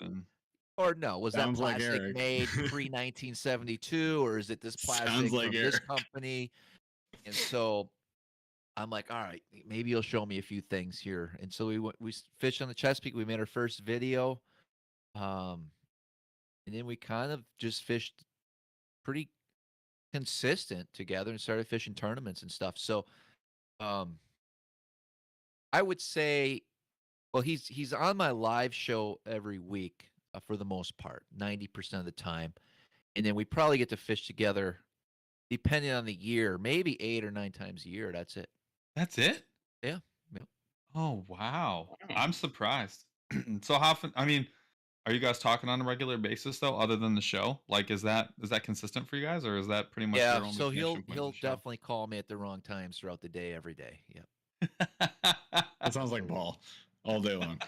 was that plastic made pre-1972, or is it this plastic from this company? And so I'm like, all right, maybe you'll show me a few things here. And so we fished on the Chesapeake. We made our first video, and then we kind of just fished pretty consistent together and started fishing tournaments and stuff. So I would say, well, he's on my live show every week for the most part, 90% of the time. And then we probably get to fish together, depending on the year, maybe 8 or 9 times a year. That's it. That's it? Yeah. Oh, wow. I'm surprised. So how often, are you guys talking on a regular basis though, other than the show? Like, is that consistent for you guys, or is that pretty much your only so he'll connection point with the show? definitely call me at the wrong times throughout the day, every day. Yeah. That sounds like Paul all day long.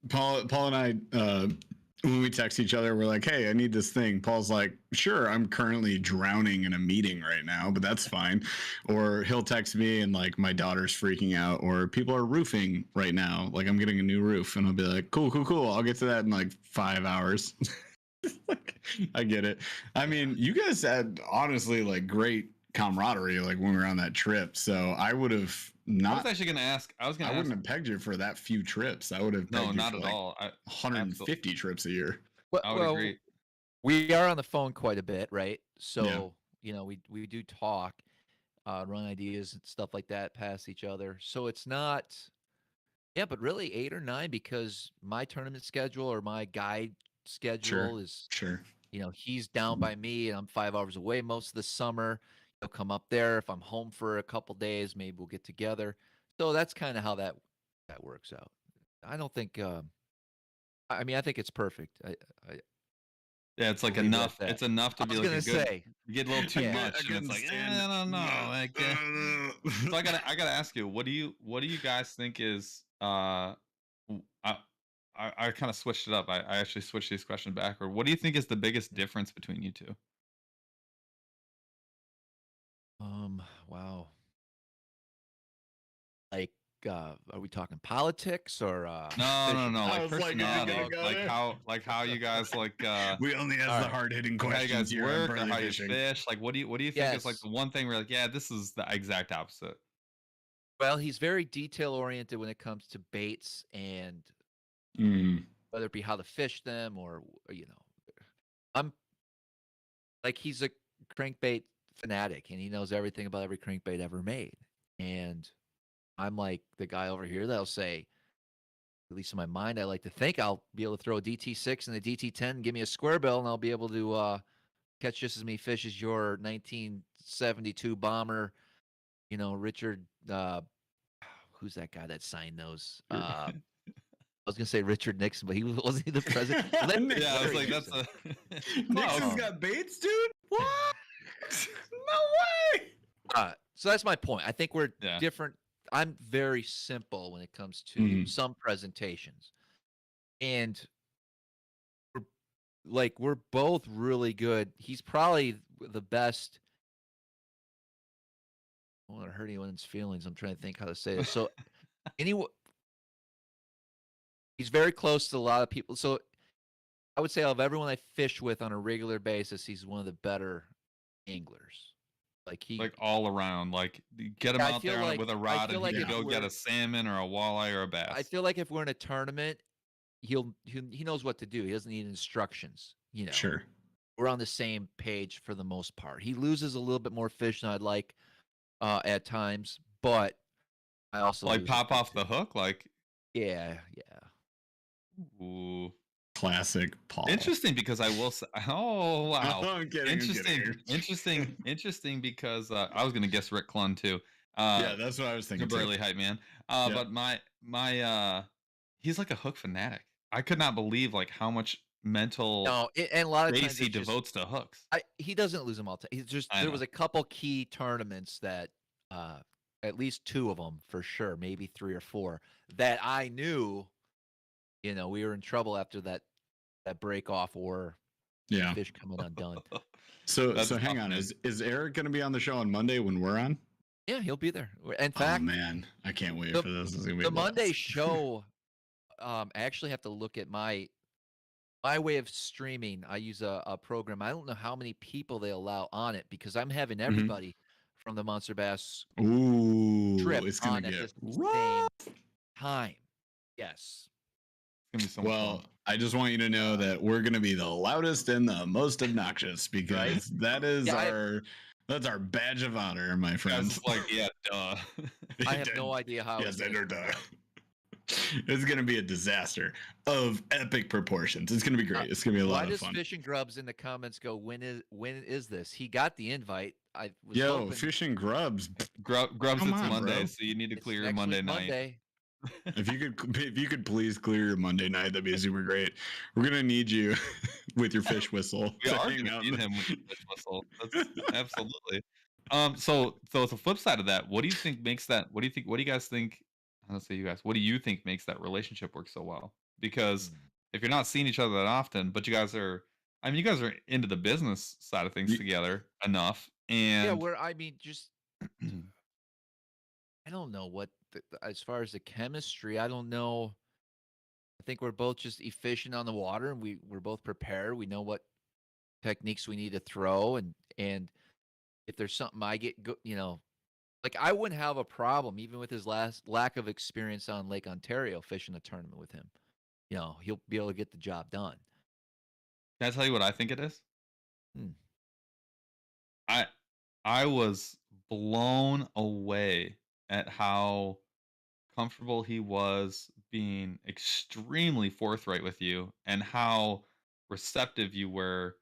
Paul and I, when we text each other, we're like, hey, I need this thing. Paul's like, sure, I'm currently drowning in a meeting right now, but that's fine. Or he'll text me and like, my daughter's freaking out, or people are roofing right now. Like, I'm getting a new roof, and I'll be like, cool. I'll get to that in like 5 hours. Like, I get it. I mean, you guys had honestly like great camaraderie like when we were on that trip. So I would have not. I was actually going to ask. I wouldn't have pegged you for that few trips. I would have. No, not at all. 150 trips a year. I would agree. We are on the phone quite a bit, right? So we do talk, run ideas and stuff like that past each other. So it's not. Yeah, but really 8 or 9, because my tournament schedule or my guide schedule is sure. He's down by me, and I'm 5 hours away most of the summer. He'll come up there. If I'm home for a couple days, maybe we'll get together. So that's kind of how that works out. I don't think. I think it's perfect. Yeah, it's like enough. It's enough to be like a good. You get a little too much, and it's like, I don't know. Like, so I gotta ask you, what do you guys think is? I kind of switched it up. I actually switched these questions backward. What do you think is the biggest difference between you two? Wow. Like, are we talking politics or? No. Like personality. Like how you guys like. We only ask the hard hitting questions. How you guys here work, on or how you fishing. fish. Like, what do you think is like the one thing where like, yeah, this is the exact opposite. Well, he's very detail oriented when it comes to baits, and whether it be how to fish them or I'm like, he's a crankbait fanatic, and he knows everything about every crankbait ever made. And I'm like the guy over here that'll say, at least in my mind, I like to think I'll be able to throw a DT6 and a DT10 and give me a square bill, and I'll be able to catch just as many fish as your 1972 bomber, Richard, who's that guy that signed those? I was gonna say Richard Nixon, but he wasn't the president. Yeah, I was like, that's a Nixon's got baits, dude. What? No way. So that's my point. I think we're different. I'm very simple when it comes to some presentations, and we're both really good. He's probably the best. I don't want to hurt anyone's feelings. I'm trying to think how to say this. So, anyway, he's very close to a lot of people. So, I would say of everyone I fish with on a regular basis, he's one of the better anglers. Like all around. Like get him out there with a rod and he can go get a salmon or a walleye or a bass. I feel like if we're in a tournament, he knows what to do. He doesn't need instructions. Sure. We're on the same page for the most part. He loses a little bit more fish than I'd like at times, but I also like pop off the hook, like yeah. Ooh. Classic Paul. Interesting because I will say, oh wow. I'm kidding, Interesting because I was gonna guess Rick Clun too. Yeah, that's what I was thinking. The Burly hype man. But my he's like a hook fanatic. I could not believe like how much mental and a lot of times he devotes to hooks. He doesn't lose them all time. He's just there was a couple key tournaments that at least 2 of them for sure, maybe 3 or 4 that I knew. We were in trouble after that break off or fish coming undone. So hang on, is Eric going to be on the show on Monday when we're on? Yeah, he'll be there. In fact, oh man, I can't wait for this. It's gonna be the Monday show. I actually have to look at my way of streaming. I use a program. I don't know how many people they allow on it because I'm having everybody from the Monster Bass trip it's gonna on at get the same time. Yes. Well, I just want you to know that we're going to be the loudest and the most obnoxious because that is that's our badge of honor, my friends. Like, yeah, duh. I have no idea how. Yes, duh. It's going to be a disaster of epic proportions. It's going to be great. It's going to be a lot of fun. Why does Fishing Grubs in the comments go, when is this? He got the invite. I was hoping. Fishing Grubs. Grubs, it's Monday, so you need to clear your Monday night. If you could please clear your Monday night, that'd be super great. We're gonna need you with your fish whistle. We are gonna need him with the fish whistle. That's absolutely. So the flip side of that, what do you think makes that? What do you guys think? Let's say you guys. What do you think makes that relationship work so well? Because if you're not seeing each other that often, but you guys are into the business side of things together enough, and just I don't know what. As far as the chemistry, I don't know. I think we're both just efficient on the water, and we're both prepared. We know what techniques we need to throw, and if there's something I get, like I wouldn't have a problem even with his lack of experience on Lake Ontario fishing a tournament with him. He'll be able to get the job done. Can I tell you what I think it is? I was blown away at how comfortable he was being extremely forthright with you and how receptive you were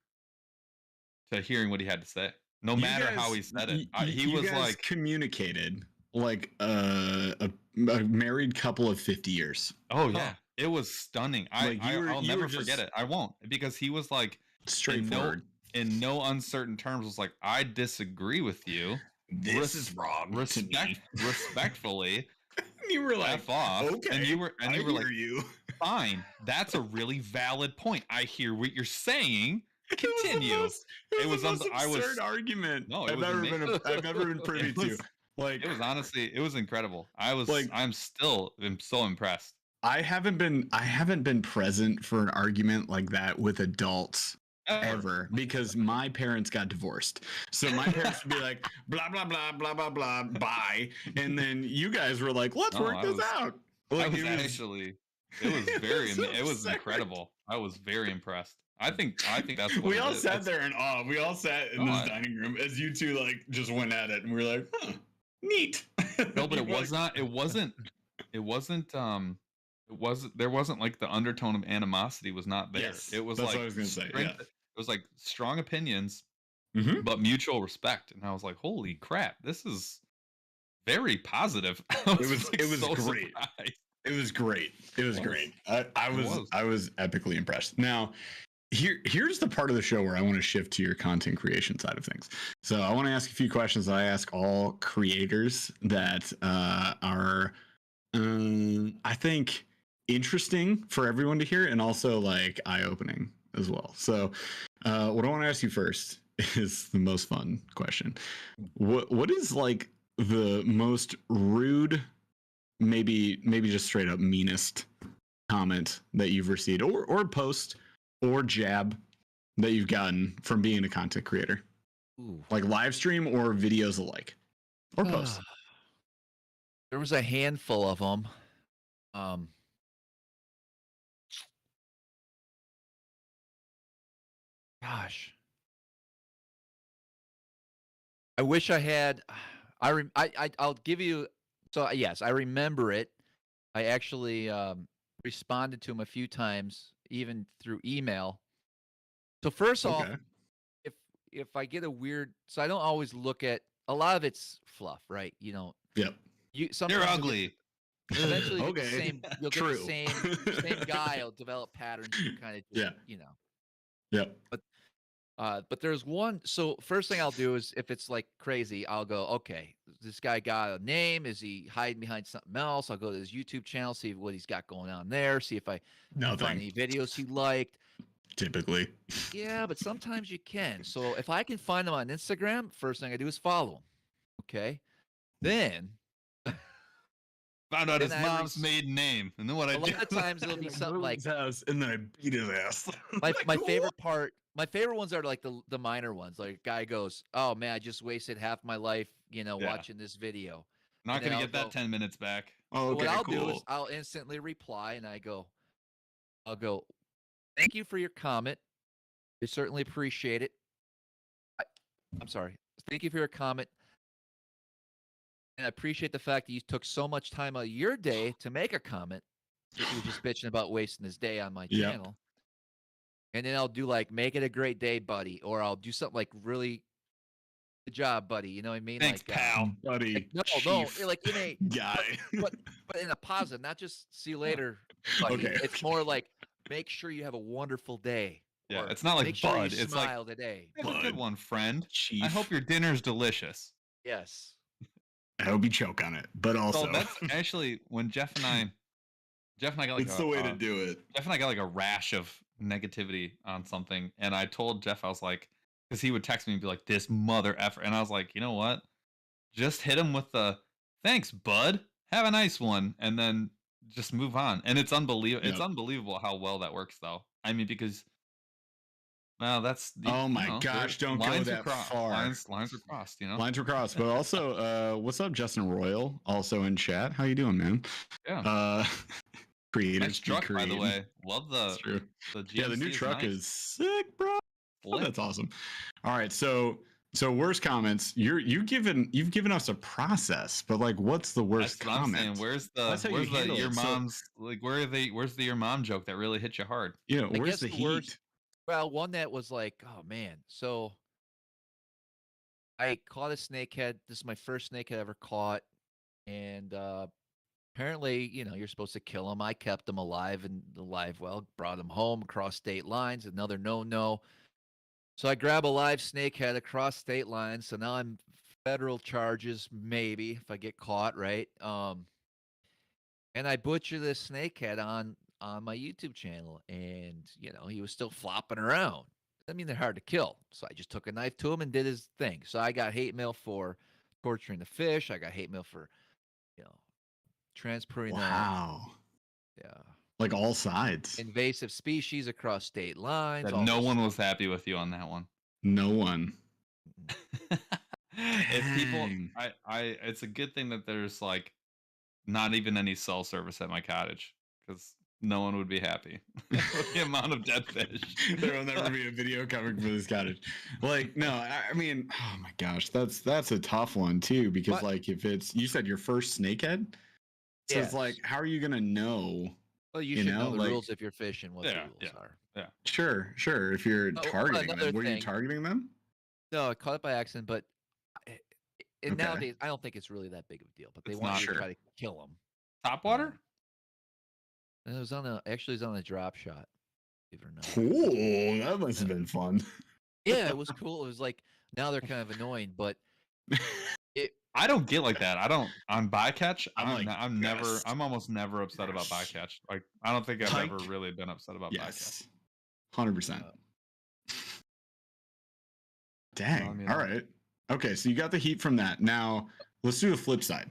to hearing what he had to say. No matter how he said it. He was like communicated like a married couple of 50 years. Oh yeah. It was stunning. I'll never forget it. I won't, because he was like straightforward. In no uncertain terms was like, I disagree with you. This is wrong. Respectfully. You were like, F off. Okay. And you were like, you. Fine. That's a really valid point. I hear what you're saying. Continue. It was the most absurd argument I've ever been privy to. Like, it was incredible. I'm so impressed. I haven't been present for an argument like that with adults ever, because my parents got divorced. So my parents would be like, blah, blah, blah, blah, blah, blah, bye. And then you guys were like, let's work this out. Like, it was incredible. I was very impressed. I think that's what we all sat there in awe. We all sat in this dining room as you two like just went at it, and we were like, huh, neat. No, but there wasn't like the undertone of animosity was not there. Yes, it was that's like what I was gonna say. Yeah. It was like strong opinions, but mutual respect. And I was like, holy crap, this is very positive. It was great. Surprised. It was great. It was great. I was epically impressed. Now, here's the part of the show where I want to shift to your content creation side of things. So I want to ask a few questions that I ask all creators that are, I think, interesting for everyone to hear, and also like eye-opening as well. So what I want to ask you first is the most fun question. What is like the most rude, maybe just straight up meanest comment that you've received, or post or jab that you've gotten from being a content creator? Ooh. Like live stream or videos alike, or post. There was a handful of them. Gosh, I wish I had. I'll give you. So yes, I remember it. I actually responded to him a few times, even through email. So first off, if I get a weird, so I don't always look at, a lot of it's fluff, right? You know. Yep. You're ugly. Eventually, Okay. you'll get the same guy. Will develop patterns. You kind of, you know. Yep. But there's one. So first thing I'll do is, if it's like crazy, I'll go, okay, this guy got a name. Is he hiding behind something else? I'll go to his YouTube channel, see what he's got going on there. See if I can find any videos he liked. Typically. Yeah, but sometimes you can. So if I can find him on Instagram, first thing I do is follow him. Okay. Then found out his mom's maiden name, and then what I do? A lot of times it'll be something like house, and then I beat his ass. my favorite part. My favorite ones are like the minor ones. Like a guy goes, "Oh man, I just wasted half my life, watching this video." Not gonna get that 10 minutes back. Oh, okay, what I'll do is I'll instantly reply, and I'll go, "Thank you for your comment. We certainly appreciate it. I'm sorry. Thank you for your comment. And I appreciate the fact that you took so much time out of your day to make a comment. He was just bitching about wasting his day on my channel." And then I'll do like, "Make it a great day, buddy," or I'll do something like, "Really good job, buddy." You know what I mean? Thanks, like, pal, buddy. Like, no, like in a guy, but in a positive, not just "see you later, buddy." Okay. It's more like, "Make sure you have a wonderful day." Yeah, or, it's not like "Make sure bud. you It's smile like, today." "Have a good one, friend. Chief. I hope your dinner's delicious." Yes. I hope you choke on it, but also so that's actually when Jeff and I got like it's the way to do it. Jeff and I got like a rash of negativity on something, and I told Jeff, I was like, because he would text me and be like, "This mother effer," and I was like, you know what? Just hit him with the "thanks, bud. Have a nice one," and then just move on. And it's unbelievable. It's unbelievable how well that works, though. I mean, because that's oh my gosh, don't go that far. Lines are crossed, Lines were crossed. But also, what's up, Justin Royal? Also in chat. How you doing, man? Yeah. Creators, nice truck, by the way. Love the GMC. The new truck is sick, bro. Oh, that's awesome. All right, so worst comments. You've given us a process, but like, what's the worst comment? Where's your mom's where's the your mom joke that really hit you hard? Yeah, where's the heat? Well, one that was like, oh man. So I caught a snakehead. This is my first snakehead I ever caught, and apparently, you're supposed to kill him. I kept him alive in the live well, brought him home across state lines. Another no. So I grab a live snakehead across state lines. So now I'm federal charges, maybe, if I get caught, right? And I butcher this snakehead on my YouTube channel, and he was still flopping around. I mean, they're hard to kill. So I just took a knife to him and did his thing. So I got hate mail for torturing the fish. I got hate mail for, transporting wow. Yeah. Like all sides. Invasive species across state lines. No one was happy with you on that one. No one. If people, it's a good thing that there's like not even any cell service at my cottage, because no one would be happy with the amount of dead fish. There will never be a video coming from this cottage. Like, no, I mean, oh my gosh, that's a tough one too, because like if it's, you said your first snakehead, so it's like, how are you gonna know? Well, you should know the rules if you're fishing. What the rules are. Yeah. Sure. If you're targeting them, were you targeting them? No, I caught it by accident, but nowadays I don't think it's really that big of a deal. But they want you to try to kill them. Topwater? It was on a drop shot. Believe it or not. Cool. That must have been fun. Yeah, it was cool. It was like, now they're kind of annoying, but I don't get like that. I don't on bycatch. I'm almost never upset about bycatch. Like, I don't think I've ever really been upset about bycatch. 100%. Dang. All right. Okay, so you got the heat from that. Now let's do the flip side,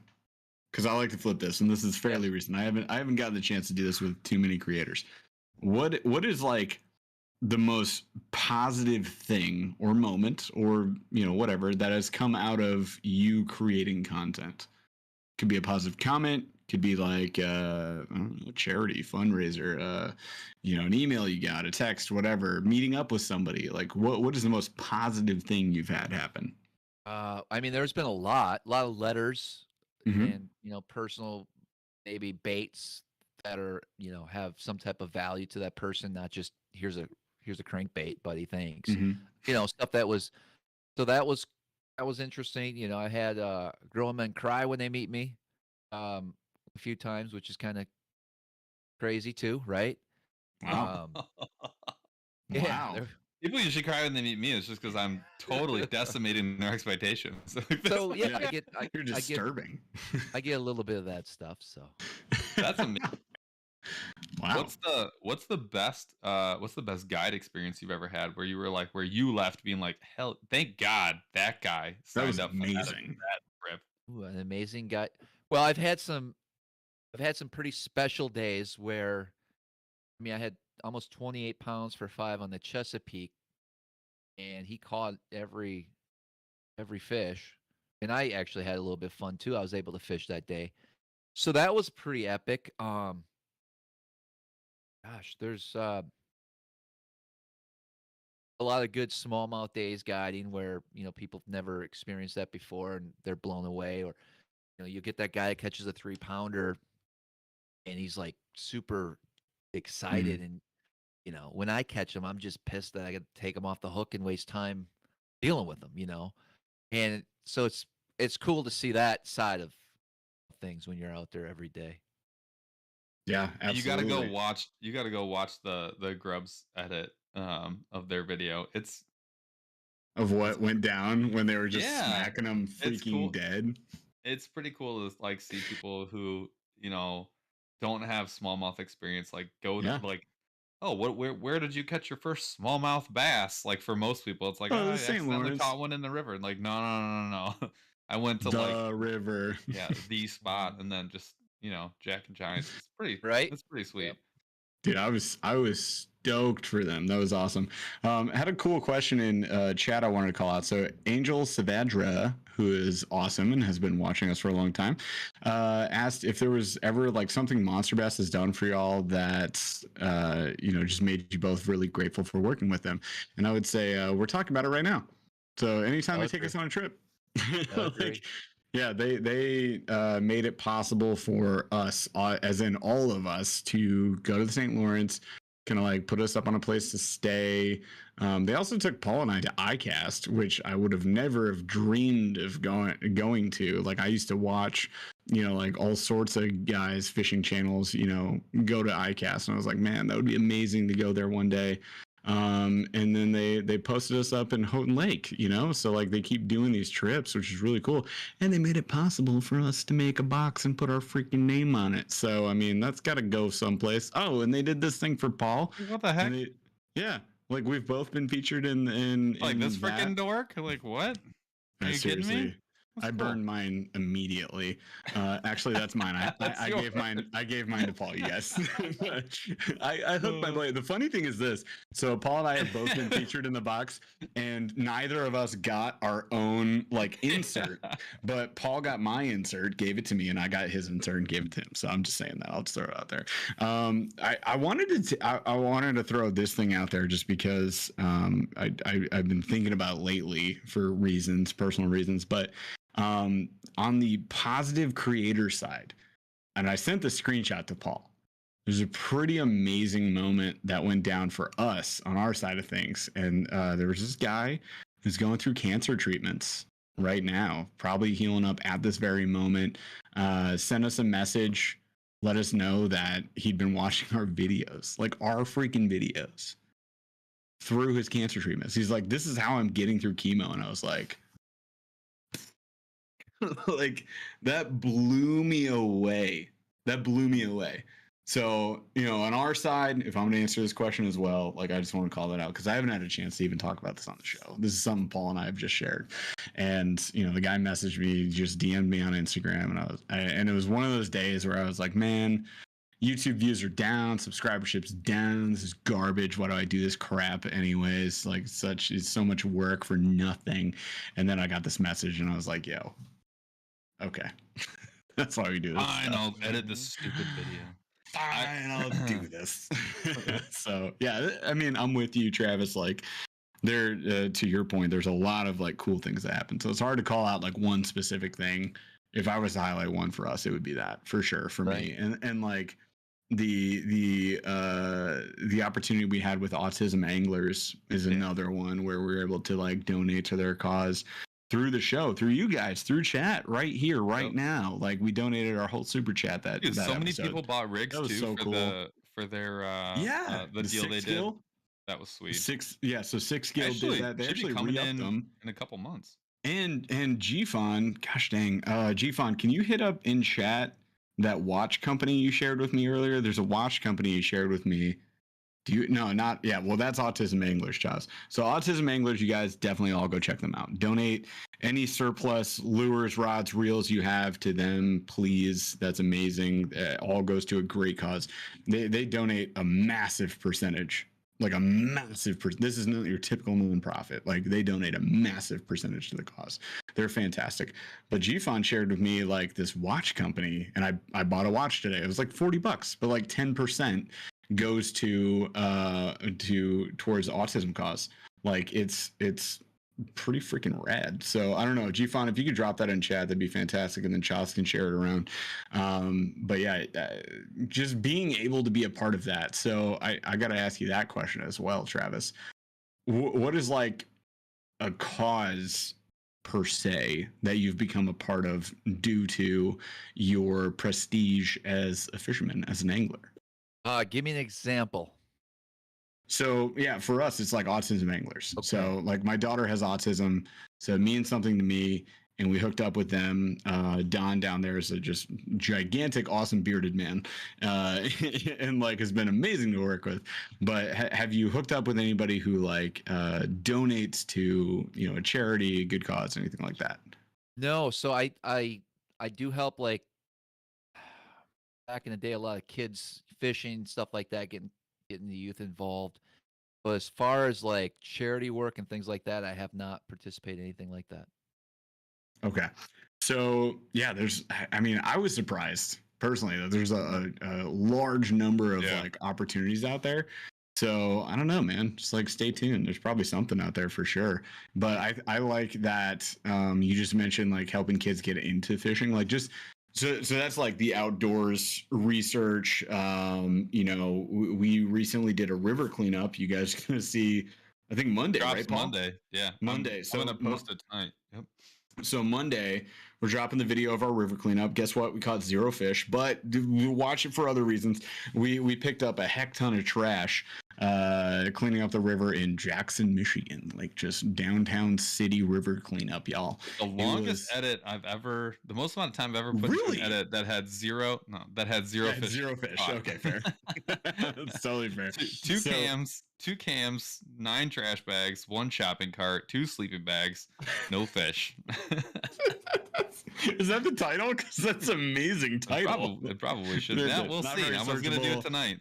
because I like to flip this, and this is fairly recent. I haven't gotten the chance to do this with too many creators. What is like the most positive thing or moment or, whatever that has come out of you creating content? Could be a positive comment, could be like I don't know, charity, fundraiser, an email you got, a text, whatever, meeting up with somebody. Like what is the most positive thing you've had happen? I mean, there's been a lot of letters Mm-hmm. and, personal maybe baits that are, have some type of value to that person, not just here's a crankbait, buddy, thanks. Mm-hmm. Stuff that was interesting. I had grown men cry when they meet me a few times, which is kind of crazy too, right? Wow. Yeah. Wow. People usually cry when they meet me. It's just because I'm totally decimating their expectations. So yeah, You're disturbing. I get a little bit of that stuff. So that's amazing. Wow. What's the best guide experience you've ever had where you were like, where you left being like, hell, thank God that guy signed up amazing. That trip. Ooh, an amazing guy. Well, I've had some pretty special days where, I mean, I had almost 28 pounds for 5 on the Chesapeake, and he caught every fish, and I actually had a little bit of fun too. I was able to fish that day, so that was pretty epic. Gosh, there's a lot of good smallmouth days guiding where people have never experienced that before and they're blown away, or you get that guy that catches a 3-pounder and he's like super excited, and when I catch him, I'm just pissed that I got to take him off the hook and waste time dealing with him. And so it's cool to see that side of things when you're out there every day. Yeah, absolutely. You gotta go watch the Grubs edit of their video. It's of what went down when they were just smacking them freaking dead. It's pretty cool to like see people who don't have smallmouth experience like go to like, oh, where did you catch your first smallmouth bass? Like for most people, it's like, I accidentally caught one in the river. And like, no. I went to the river. Yeah, the spot, and then just Jack and Giants. It's pretty right. It's pretty sweet. Yep. Dude, I was stoked for them. That was awesome. Had a cool question in chat I wanted to call out. So Angel Savadra, who is awesome and has been watching us for a long time, asked if there was ever like something Monster Bass has done for y'all that just made you both really grateful for working with them. And I would say we're talking about it right now. So anytime they take us on a trip, yeah, they made it possible for us, as in all of us, to go to the St. Lawrence, kind of like put us up on a place to stay. They also took Paul and I to iCast, which I would have never have dreamed of going to. Like I used to watch, like all sorts of guys fishing channels, go to iCast, and I was like, man, that would be amazing to go there one day. And then they posted us up in Houghton Lake, so like they keep doing these trips, which is really cool. And they made it possible for us to make a box and put our freaking name on it. So, I mean, that's got to go someplace. Oh, and they did this thing for Paul. What the heck? Yeah. Like we've both been featured in like this freaking dork. Like what? Are you kidding me? I burned mine immediately. Actually, that's mine. I gave mine to Paul. You guys. I hooked my blade. The funny thing is this. So Paul and I have both been featured in the box, and neither of us got our own like insert. But Paul got my insert, gave it to me, and I got his insert and gave it to him. So I'm just saying that. I'll just throw it out there. I wanted to throw this thing out there just because I've been thinking about it lately for personal reasons, but. On the positive creator side, and I sent the screenshot to Paul. There's a pretty amazing moment that went down for us on our side of things. And there was this guy who's going through cancer treatments right now, probably healing up at this very moment. Sent us a message, let us know that he'd been watching our videos, like our freaking videos, through his cancer treatments. He's like, this is how I'm getting through chemo. And I was like, like that blew me away. So, on our side, if I'm going to answer this question as well, like I just want to call that out because I haven't had a chance to even talk about this on the show. This is something Paul and I have just shared. And, the guy messaged me, just DM'd me on Instagram, and it was one of those days where I was like, man, YouTube views are down, subscribership's down. This is garbage. Why do I do this crap anyways? Like it's so much work for nothing. And then I got this message and I was like, yo, okay. That's why we do this. Fine, I'll edit this stupid video. Fine, I'll do this. So yeah, I mean, I'm with you, Travis. Like there, to your point, there's a lot of like cool things that happen. So it's hard to call out like one specific thing. If I was to highlight one for us, it would be that for sure for me. And like the opportunity we had with Autism Anglers is another one where we were able to like donate to their cause through the show, through you guys, through chat right here, right now. Like we donated our whole super chat that Dude, that so many episode. people bought rigs too so for cool. for their the deal they skill? did. That was sweet. So Six Skill did that. They actually coming re-upped them in a couple months. And GFon, gosh dang, GFon, can you hit up in chat that watch company you shared with me earlier? There's a watch company you shared with me. Do you? No, not yeah. Well, that's Autism Anglers, Chaz. So Autism Anglers, you guys definitely all go check them out. Donate any surplus lures, rods, reels you have to them, please. That's amazing. It all goes to a great cause. They donate a massive percentage. Like a massive this is not your typical nonprofit. Like they donate a massive percentage to the cause. They're fantastic. But GFon shared with me like this watch company, and I bought a watch today. It was like $40, but like 10% goes to towards autism cause. Like it's pretty freaking rad. So I don't know, GFon, if you could drop that in chat, that'd be fantastic, and then Charles can share it around. But yeah, just being able to be a part of that. So I got to ask you that question as well, Travis. What is like a cause per se that you've become a part of due to your prestige as a fisherman, as an angler? Give me an example. So yeah, for us, it's like Autism Anglers. Okay. So like my daughter has autism, so it means something to me, and we hooked up with them. Don down there is a just gigantic, awesome bearded man, and like has been amazing to work with. But have you hooked up with anybody who like donates to a charity, a good cause, anything like that? No, so I do help like back in the day, a lot of kids fishing, stuff like that, getting the youth involved. But as far as like charity work and things like that, I have not participated in anything like that. Okay. So yeah, I was surprised personally that there's a large number of like opportunities out there. So I don't know, man, just like stay tuned. There's probably something out there for sure. But I like that you just mentioned like helping kids get into fishing, like just so that's like the outdoors research. We recently did a river cleanup. You guys gonna see, I think Monday, Drops right, Paul? Monday, yeah. Monday. I'm gonna post it tonight. Yep. So Monday, we're dropping the video of our river cleanup. Guess what? We caught 0 fish, but we watch it for other reasons. We picked up a heck ton of trash cleaning up the river in Jackson, Michigan, like just downtown city river cleanup, y'all. The longest edit the most amount of time I've ever put into an edit that had zero fish. 0 fish. Okay, fair. That's totally fair. Two cams, 9 trash bags, 1 shopping cart, 2 sleeping bags, no fish. Is that the title? Because that's an amazing title. It probably should. Yeah, we'll see. I was gonna do it tonight.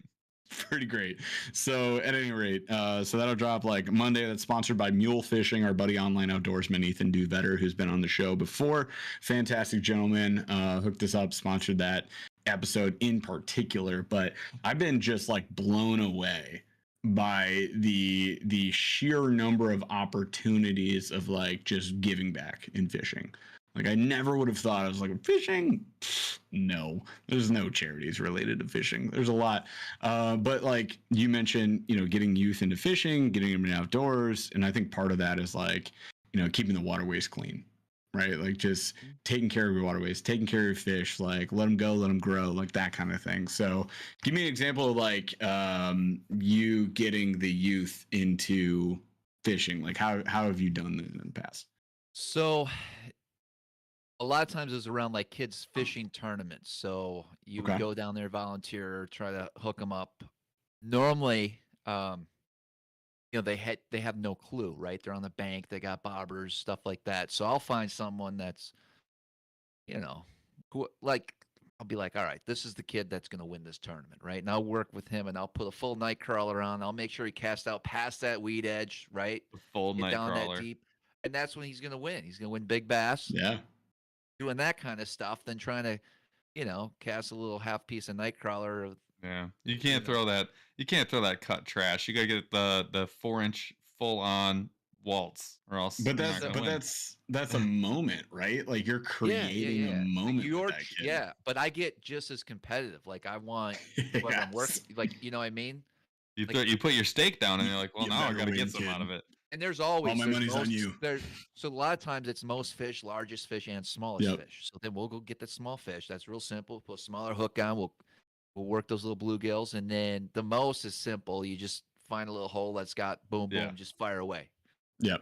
Pretty great. So at any rate, so that'll drop like Monday. That's sponsored by Mule Fishing, our buddy online outdoorsman Ethan Duvetter, who's been on the show before. Fantastic gentleman. Hooked us up, sponsored that episode in particular. But I've been just like blown away by the sheer number of opportunities of like just giving back in fishing. Like I never would have thought. I was like, fishing? No, there's no charities related to fishing. There's a lot. But like you mentioned, getting youth into fishing, getting them in outdoors. And I think part of that is like, keeping the waterways clean, right? Like just taking care of your waterways, taking care of your fish, like let them go, let them grow, like that kind of thing. So give me an example of like you getting the youth into fishing. Like how have you done that in the past? So a lot of times it was around like kids fishing tournaments. So you would go down there, volunteer, try to hook them up. Normally, they have no clue, right? They're on the bank, they got bobbers, stuff like that. So I'll find someone that's, like I'll be like, all right, this is the kid that's going to win this tournament, right? And I'll work with him, and I'll put a full night crawler on. I'll make sure he casts out past that weed edge, right? The full Get night down crawler. that deep, and that's when he's going to win. He's going to win big bass. Yeah. Doing that kind of stuff, than trying to, cast a little half piece of night crawler. Yeah, you can't throw that. You can't throw that cut trash. You gotta get the 4-inch full on waltz, or else. But that's a moment, right? Like you're creating a moment. With that kid. Yeah, but I get just as competitive. Like I want whoever I'm working. Like what I mean. You put your stake down, and you're like, well, now I gotta get some out of it. And there's always all my money's on you. So a lot of times it's most fish, largest fish, and smallest fish. So then we'll go get the small fish. That's real simple. Put a smaller hook on. We'll work those little bluegills, and then the most is simple. You just find a little hole that's got boom, just fire away. Yep.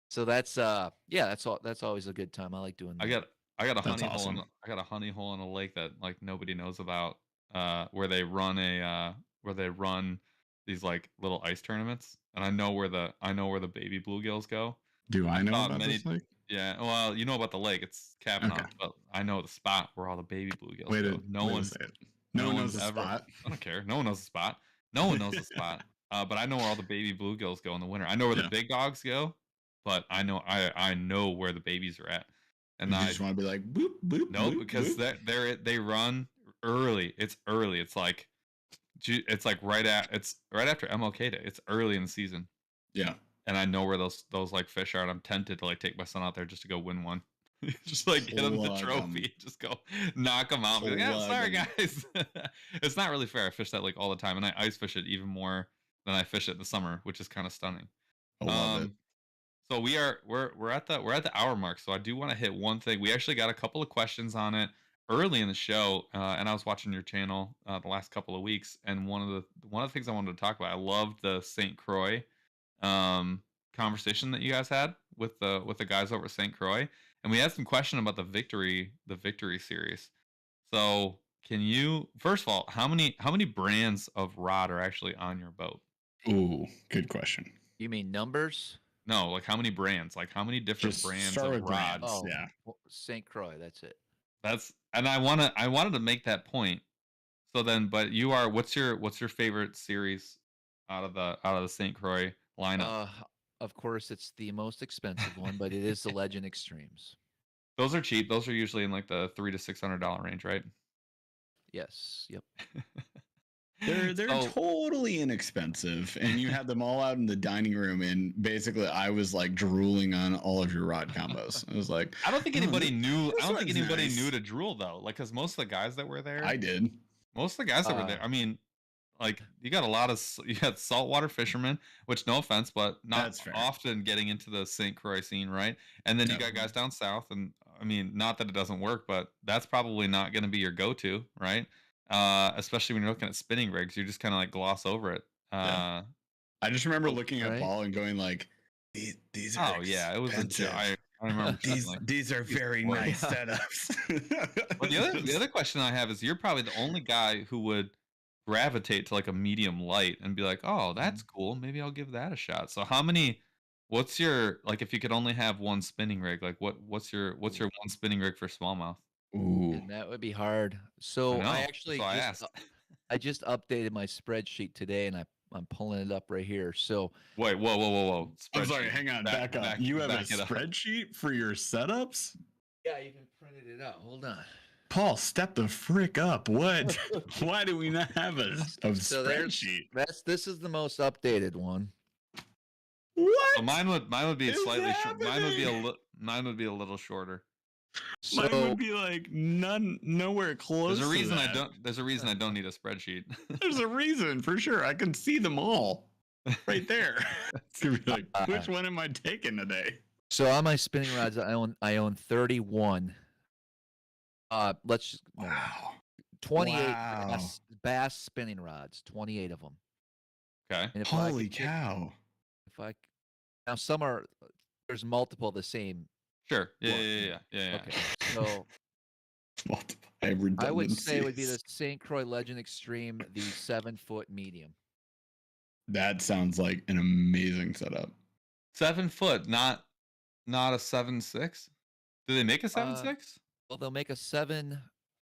So that's that's always a good time. I like doing that. I got a honey hole. I got a honey hole in a lake that like nobody knows about. Where they run these like little ice tournaments, and I know where the baby bluegills go. Do I know about this lake? Yeah, well, you know about the lake. It's Kavanaugh, but I know the spot where all the baby bluegills go. No one knows the spot. I don't care. No one knows the spot. No one knows the spot. But I know where all the baby bluegills go in the winter. I know where the big dogs go, but I know where the babies are at. And I just want to be like boop boop. No, boop, because boop. they run early. It's early. It's like right after MLK Day. It's early in the season. Yeah. And I know where those like fish are, and I'm tempted to like take my son out there just to go win one. Just like get him the trophy, just go knock him out. Be like, yeah, sorry guys. It's not really fair. I fish that lake all the time, and I ice fish it even more than I fish it in the summer, which is kind of stunning. I love it. So we're at the hour mark. So I do want to hit one thing. We actually got a couple of questions on it early in the show, and I was watching your channel the last couple of weeks, and one of the things I wanted to talk about. I loved the St. Croix conversation that you guys had with the guys over at St. Croix. And we had some question about the victory series. So can you, first of all, how many brands of rod are actually on your boat? Ooh, good question. You mean numbers? No, like how many brands? Like how many different brands of rods? Oh, yeah. St. Croix, that's it. And I wanted to make that point. So then, but you are, what's your favorite series out of the St. Croix lineup? Of course, it's the most expensive one, but it is the Legend Extremes. Those are cheap. Those are usually in like the $300 to $600 range, right? Yes. Yep. They're totally inexpensive, and you had them all out in the dining room, and basically I was like drooling on all of your rod combos. I was like, I don't think anybody knew. I don't think anybody knew to drool though. Like, because most of the guys that were there, I did. Most of the guys that were there, I mean, like you got saltwater fishermen, which no offense, but not often getting into the St. Croix scene, right? And then you got guys down south, and I mean, not that it doesn't work, but that's probably not going to be your go-to, right? Especially when you're looking at spinning rigs, you just kind of like gloss over it. I just remember looking at Paul and going like, these are it was I remember these are very nice setups. Well, the other question I have is, you're probably the only guy who would gravitate to like a medium light and be like, oh, that's cool, maybe I'll give that a shot. So what's your, like, if you could only have one spinning rig, like what's your one spinning rig for smallmouth? Ooh, and that would be hard. So I just updated my spreadsheet today, and I'm pulling it up right here. So wait, whoa. I'm sorry, hang on, back up. You have a spreadsheet for your setups? Yeah, I even printed it out. Hold on. Paul, step the frick up. What? Why do we not have a spreadsheet? This is the most updated one. What? Well, mine would be slightly short. Mine would be a little shorter. So, mine would be like nowhere close. There's a reason I don't need a spreadsheet. There's a reason for sure. I can see them all right there. It's gonna be like, which one am I taking today? So on my spinning rods, I own 31. Let's 28 bass spinning rods, 28 of them. Okay. And holy cow! Now there's multiple of the same. Sure. Yeah. Okay. So multiple. I would say it would be the St. Croix Legend Extreme, the 7-foot medium. That sounds like an amazing setup. 7 foot, not a 7.6. Do they make a 7.6? Well, they'll make a 7.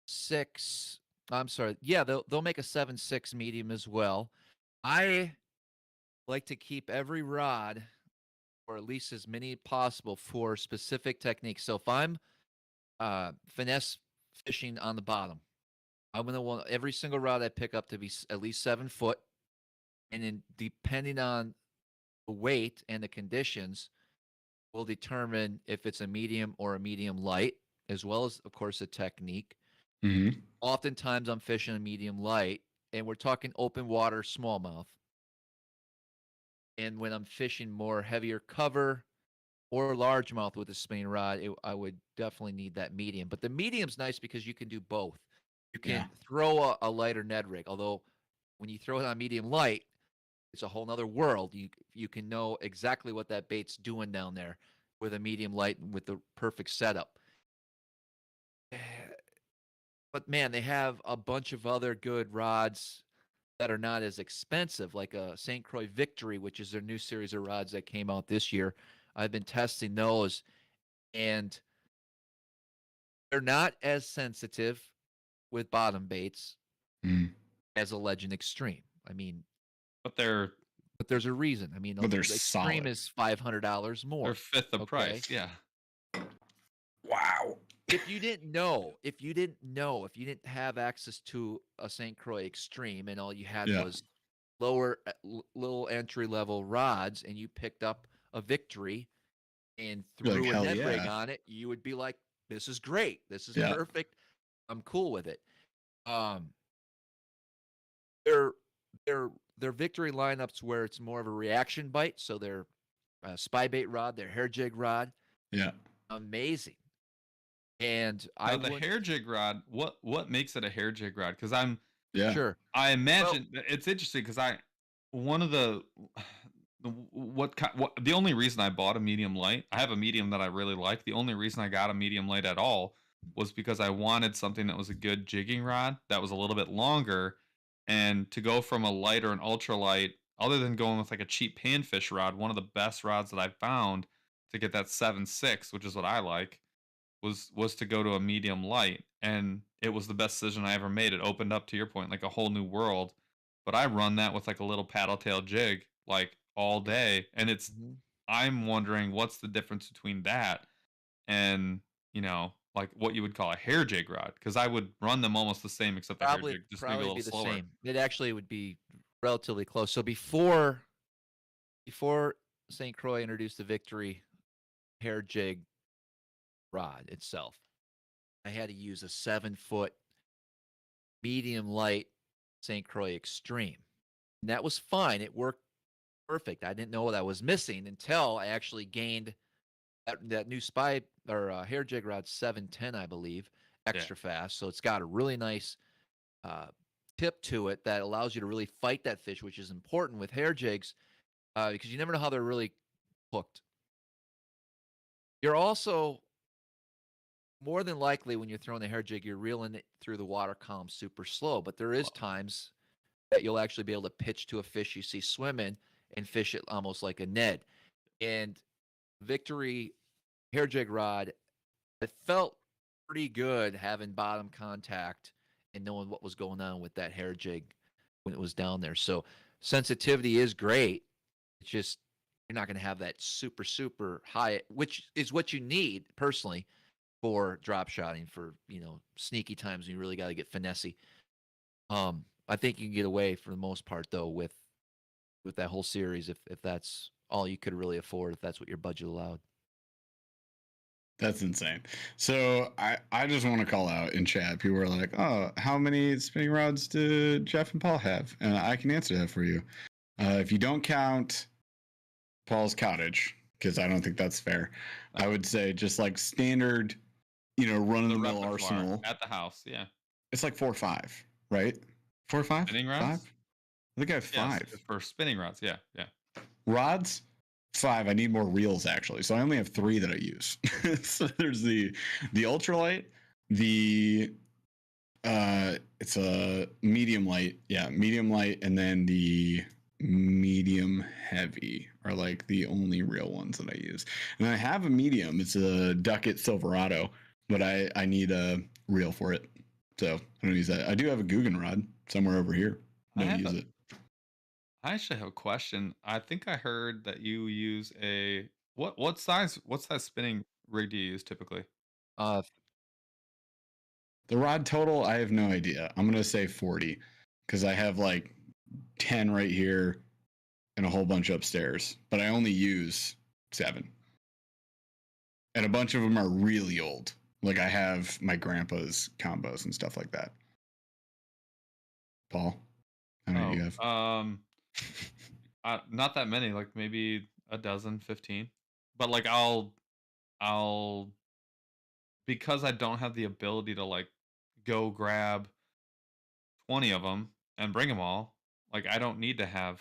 6. I'm sorry. Yeah, they'll make a 7.6 medium as well. I like to keep every rod, or at least as many possible, for specific techniques. So if I'm finesse fishing on the bottom, I'm gonna want every single rod I pick up to be at least 7 foot, and then depending on the weight and the conditions, will determine if it's a medium or a medium light, as well as, of course, the technique. Mm-hmm. Oftentimes, I'm fishing a medium light, and we're talking open water smallmouth. And when I'm fishing more heavier cover or largemouth with a spinning rod, I would definitely need that medium. But the medium's nice because you can do both. You can throw a lighter Ned rig, although when you throw it on medium light, it's a whole nother world. You can know exactly what that bait's doing down there with a medium light with the perfect setup. But man, they have a bunch of other good rods that are not as expensive, like a St. Croix Victory, which is their new series of rods that came out this year. I've been testing those, and they're not as sensitive with bottom baits as a Legend Extreme. I mean, but there's a reason. I mean, the Extreme is $500 more. They're fifth the price. Yeah. Wow. If you didn't have access to a St. Croix Extreme and all you had was lower, little entry level rods, and you picked up a Victory and threw a Ned rig on it, you would be like, "This is great. This is perfect. I'm cool with it." Their Victory lineups where it's more of a reaction bite, so their spy bait rod, their hair jig rod, amazing. And the hair jig rod, what makes it a hair jig rod? Because sure. I imagine it's interesting because the only reason I bought a medium light, I have a medium that I really like. The only reason I got a medium light at all was because I wanted something that was a good jigging rod that was a little bit longer, and to go from a light or an ultralight, other than going with like a cheap panfish rod, one of the best rods that I found to get that 7.6, which is what I like, was to go to a medium light, and it was the best decision I ever made. It opened up, to your point, like a whole new world. But I run that with like a little paddle tail jig like all day, and I'm wondering what's the difference between that and like what you would call a hair jig rod, because I would run them almost the same, except the hair jig just maybe a little slower. Same. It actually would be relatively close. So before St. Croix introduced the Victory hair jig rod itself, I had to use a 7-foot medium light St. Croix Extreme. And that was fine. It worked perfect. I didn't know what I was missing until I actually gained that new spy or hair jig rod 710, I believe, extra fast. So it's got a really nice tip to it that allows you to really fight that fish, which is important with hair jigs because you never know how they're really hooked. You're also more than likely, when you're throwing the hair jig, you're reeling it through the water column super slow. But there is times that you'll actually be able to pitch to a fish you see swimming and fish it almost like a Ned. And Victory hair jig rod, it felt pretty good having bottom contact and knowing what was going on with that hair jig when it was down there. So sensitivity is great. It's just you're not going to have that super, super high, which is what you need personally for drop shotting, for sneaky times when you really got to get finessey. I think you can get away for the most part though with that whole series if that's all you could really afford, if that's what your budget allowed. That's insane. So I just want to call out in chat. People were like, "Oh, how many spinning rods do Jeff and Paul have?" And I can answer that for you. If you don't count Paul's cottage, because I don't think that's fair, I would say just like standard, run-of-the-mill arsenal at the house. Yeah, it's like 4 or 5, right? 4 or 5 spinning rods. 5? I think I have 5 for spinning rods. Yeah. Rods. 5. I need more reels actually, so I only have 3 that I use. So there's the ultralight, it's a medium light, and then the medium heavy are like the only real ones that I use. And I have a medium. It's a Duckett Silverado, but I need a reel for it. So I don't use that. I do have a Guggen rod somewhere over here. I don't use it. I actually have a question. I think I heard that you use a what size spinning rig do you use typically? Uh, The rod total, I have no idea. I'm gonna say 40 because I have like 10 right here and a whole bunch upstairs, but I only use 7. And a bunch of them are really old. Like I have my grandpa's combos and stuff like that. Paul, how many do you have? Not that many, like maybe a dozen, 15. But like I'll because I don't have the ability to like go grab 20 of them and bring them all. Like I don't need to have.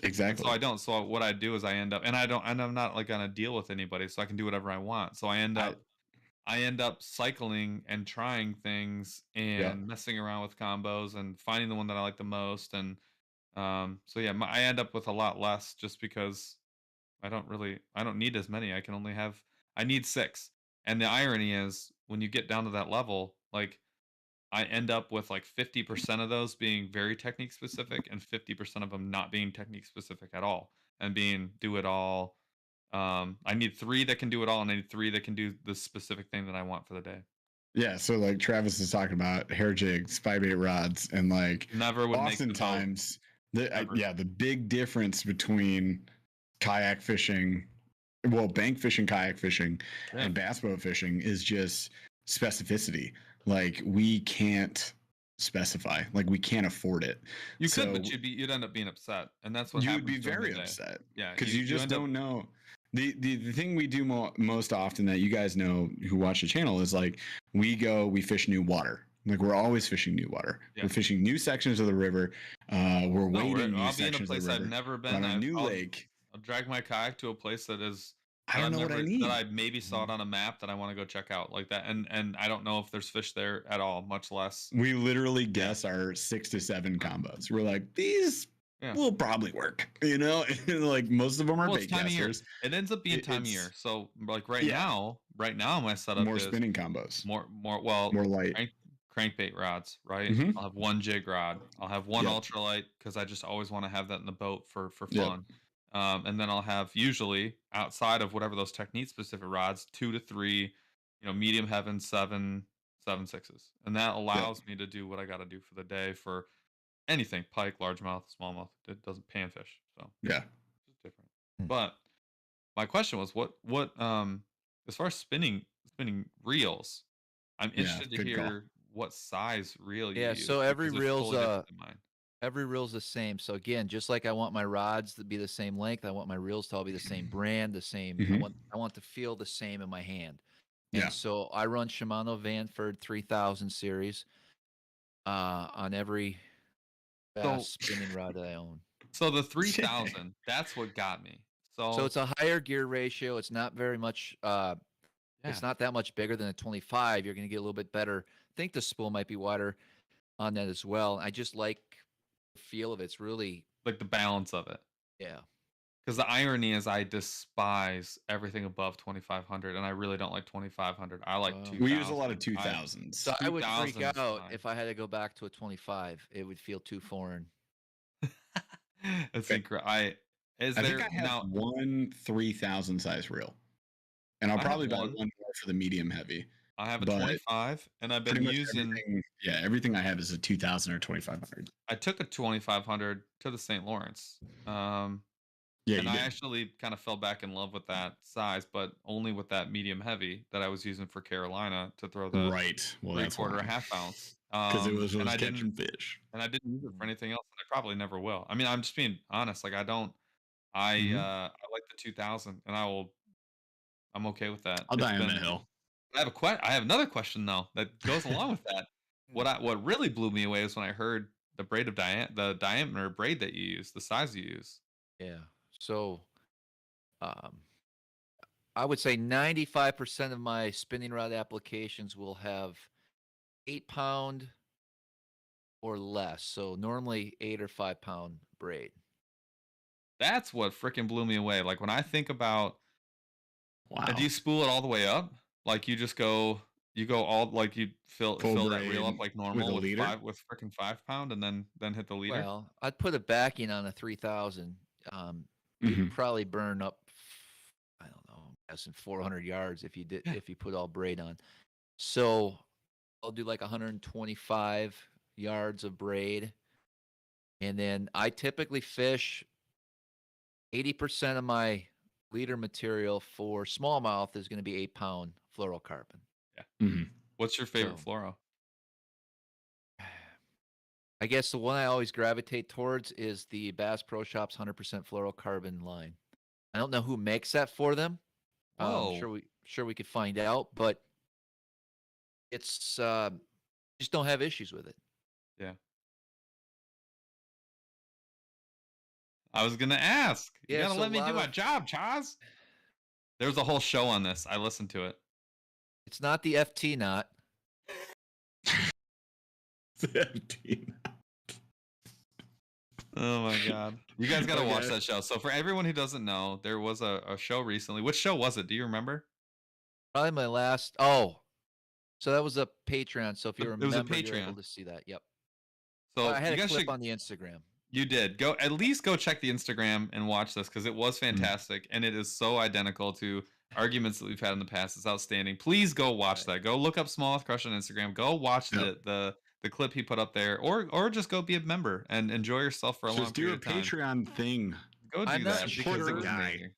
Exactly. So I don't. So what I do is I end up, and I'm not like on a deal with anybody, so I can do whatever I want. So I end up cycling and trying things and messing around with combos and finding the one that I like the most. And so yeah, I end up with a lot less just because I don't need as many. I need 6. And the irony is when you get down to that level, like I end up with like 50% of those being very technique specific and 50% of them not being technique specific at all and being do it all. I need 3 that can do it all, and I need 3 that can do the specific thing that I want for the day. Yeah, so like Travis is talking about hair jigs, 5/8 rods, and like never would oftentimes the big difference between kayak fishing, well, bank fishing, kayak fishing, and bass boat fishing is just specificity. Like we can't specify, like we can't afford it. You could, but you'd end up being upset, and that's what you would be very upset. Yeah, because you just don't know. The thing we do most often that you guys know who watch the channel is like we fish new water. Like we're always fishing new water. Yeah. We're fishing new sections of the river. We're wading new sections of the river. I'll be in a place I've never been. On a new lake. I'll drag my kayak to a place that is. I don't know what I need. That I maybe saw it on a map that I want to go check out like that, and I don't know if there's fish there at all, much less. We literally guess our 6 to 7 combos. We're like, these will probably work, you know. Like most of them are bait casters. It ends up being time of year. So like right now my setup more is spinning combos, more light crankbait rods, right? Mm-hmm. I'll have 1 jig rod. I'll have 1 ultralight because I just always want to have that in the boat for fun. Yep. And then I'll have usually outside of whatever those technique specific rods, 2 to 3, medium heaven, 7 6s, and that allows me to do what I got to do for the day for anything: pike, largemouth, smallmouth. It doesn't panfish, so yeah, it's different. But my question was, what as far as spinning reels, I'm interested to hear what size reel you use. So every reel's every reel's the same. So again, just like I want my rods to be the same length, I want my reels to all be the same brand, the same. Mm-hmm. I want to feel the same in my hand. And so I run Shimano Vanford 3000 series on every bass spinning rod that I own. So the 3000, that's what got me. So it's a higher gear ratio. It's not very much. It's not that much bigger than a 25. You're going to get a little bit better. I think the spool might be wider on that as well. I just like the feel of it. It's really like the balance of it. Yeah. Because the irony is I despise everything above 2500, and I really don't like 2500. I like 2000. We use a lot of 2000s. So I would freak out if I had to go back to a 25. It would feel too foreign. That's incredible. I think I have 1 3000 size reel, and I'll probably buy 1 more for the medium heavy. I have a 25, and I've been using everything I have is a 2000 or 2500. I took a 2500 to the St. Lawrence. And I actually kind of fell back in love with that size, but only with that medium heavy that I was using for Carolina to throw the 3/4 half ounce. Because it was catching fish. And I didn't use it for anything else, and I probably never will. I mean, I'm just being honest. Like I like the 2000, and I'm okay with that. I'll die on that hill. I have another question though that goes along with that. What really blew me away is when I heard the the diameter braid that you use, the size you use. Yeah. So, I would say 95% of my spinning rod applications will have 8-pound or less. So normally 8 or 5-pound braid. That's what freaking blew me away. Like when I think about, do you spool it all the way up? Like you You go all like you fill that reel up like normal with leader? freaking 5 pound, and then hit the leader. Well, I'd put a backing on a 3000. You'd probably burn up, I don't know, I'm guessing 400 yards if you put all braid on. So I'll do like 125 yards of braid, and then I typically fish 80% of my leader material for smallmouth is going to be 8-pound fluorocarbon. Yeah. What's your favorite fluoro? I guess the one I always gravitate towards is the Bass Pro Shops 100% fluorocarbon line. I don't know who makes that for them. Sure we could find out, but it's just don't have issues with it. Yeah. I was gonna ask. You gotta let me do my job, Chaz. There was a whole show on this. I listened to it. It's not the FT knot. Oh my god. You guys gotta watch that show. So for everyone who doesn't know, there was a show recently. Which show was it? Do you remember? Probably my last. So that was a Patreon. So if you remember, you're able to see that. Yep. So I had a clip on the Instagram. You did. At least go check the Instagram and watch this, because it was fantastic, and it is so identical to arguments that we've had in the past. It's outstanding. Please go watch that. Go look up Smallmouth Crush on Instagram. Go watch the clip he put up there, or just go be a member and enjoy yourself for a long period of time. Just do a Patreon thing. Go do that because it was amazing.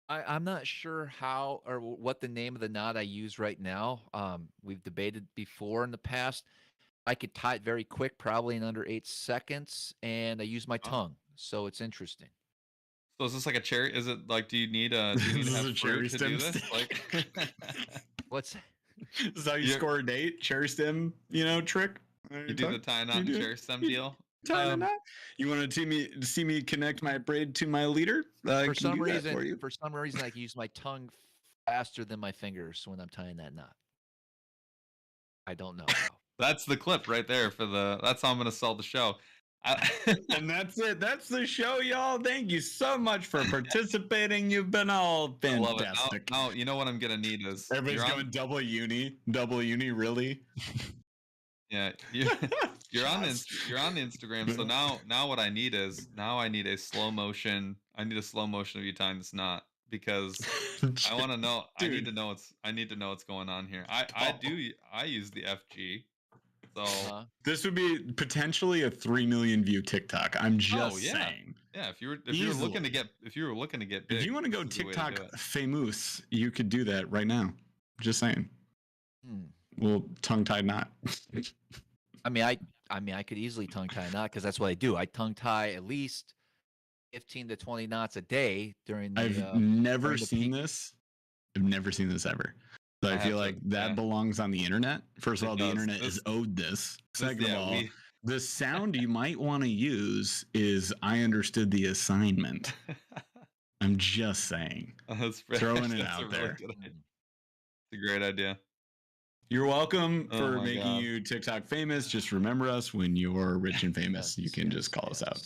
I'm not sure how or what the name of the knot I use right now. We've debated before in the past. I could tie it very quick, probably in under 8 seconds, and I use my tongue, so it's interesting. So is this like a cherry? Is it like, do you need to have fruit to do this? Like, what's this is how you score a date? Cherry stem, trick. You do the tie knot and cherry stem deal. You want to see me connect my braid to my leader? For some reason, I can use my tongue faster than my fingers when I'm tying that knot. I don't know how. That's the clip right there that's how I'm going to sell the show. And that's it. That's the show, y'all. Thank you so much for participating. You've been all fantastic. Now, you know what I'm going to need is... Everybody's going double uni, really? Yeah, you're on the Instagram. So now what I need is a slow motion. I need a slow motion of you tying this knot, because I want to know. Dude. I need to know what's going on here. I use the FG. So this would be potentially a 3 million view TikTok. I'm just saying. Yeah, if you were looking to get big, if you want to go TikTok famous, you could do that right now. Just saying. Well, tongue-tied knot. I mean, I could easily tongue-tie a knot, because that's what I do. I tongue-tie at least 15 to 20 knots a day during the... I've never seen this. I've never seen this ever. So I feel like that belongs on the internet. First of all, the internet is owed this. Second of all, the sound you might want to use is "I understood the assignment." I'm just saying. Throwing it out there. It's a great idea. You're welcome for making you TikTok famous. Just remember us when you're rich and famous. You can just call us out.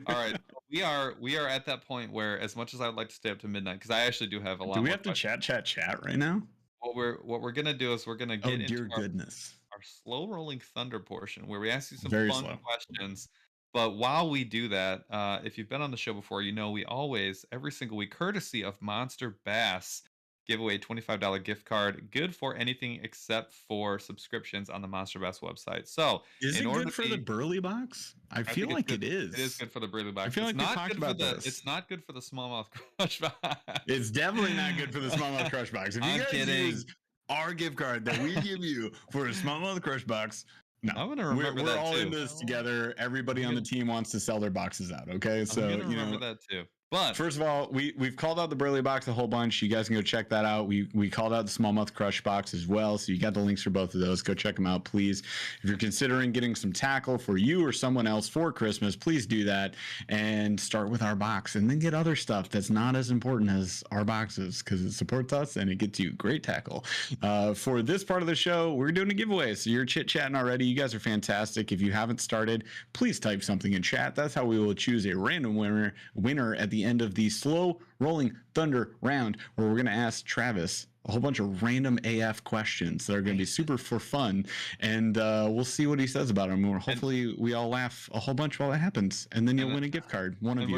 All right, we are at that point where, as much as I'd like to stay up to midnight, because I actually do have a lot. Do we have to chat right now? What we're gonna do is we're gonna get into our slow rolling thunder portion, where we ask you some fun questions. But while we do that, if you've been on the show before, you know we always, every single week, courtesy of Monster Bass, give away a $25 gift card, good for anything except for subscriptions on the Monster Bass website. So, is it good for the Burly box? I feel like it is. It is good for the Burly box. I feel like we talked about this. It's not good for the Smallmouth Crush box. It's definitely not good for the Smallmouth Crush box. If you guys use our gift card that we give you for a Smallmouth Crush box, no, I'm gonna remember we're all in this together. Everybody on the team wants to sell their boxes out. Okay, so I'm gonna remember that too. But first of all, we've called out the Burly box a whole bunch. You guys can go check that out. We called out the Smallmouth Crush box as well, so you got the links for both of those. Go check them out, please. If you're considering getting some tackle for you or someone else for Christmas, please do that and start with our box, and then get other stuff that's not as important as our boxes, because it supports us and it gets you great tackle. For this part of the show, we're doing a giveaway, so you're chit-chatting already. You guys are fantastic. If you haven't started, please type something in chat. That's how we will choose a random winner at the end of the slow rolling thunder round, where we're going to ask Travis a whole bunch of random AF questions that are going to be super for fun, and we'll see what he says about them. Hopefully, we all laugh a whole bunch while it happens, and then you'll win a gift card. One of you.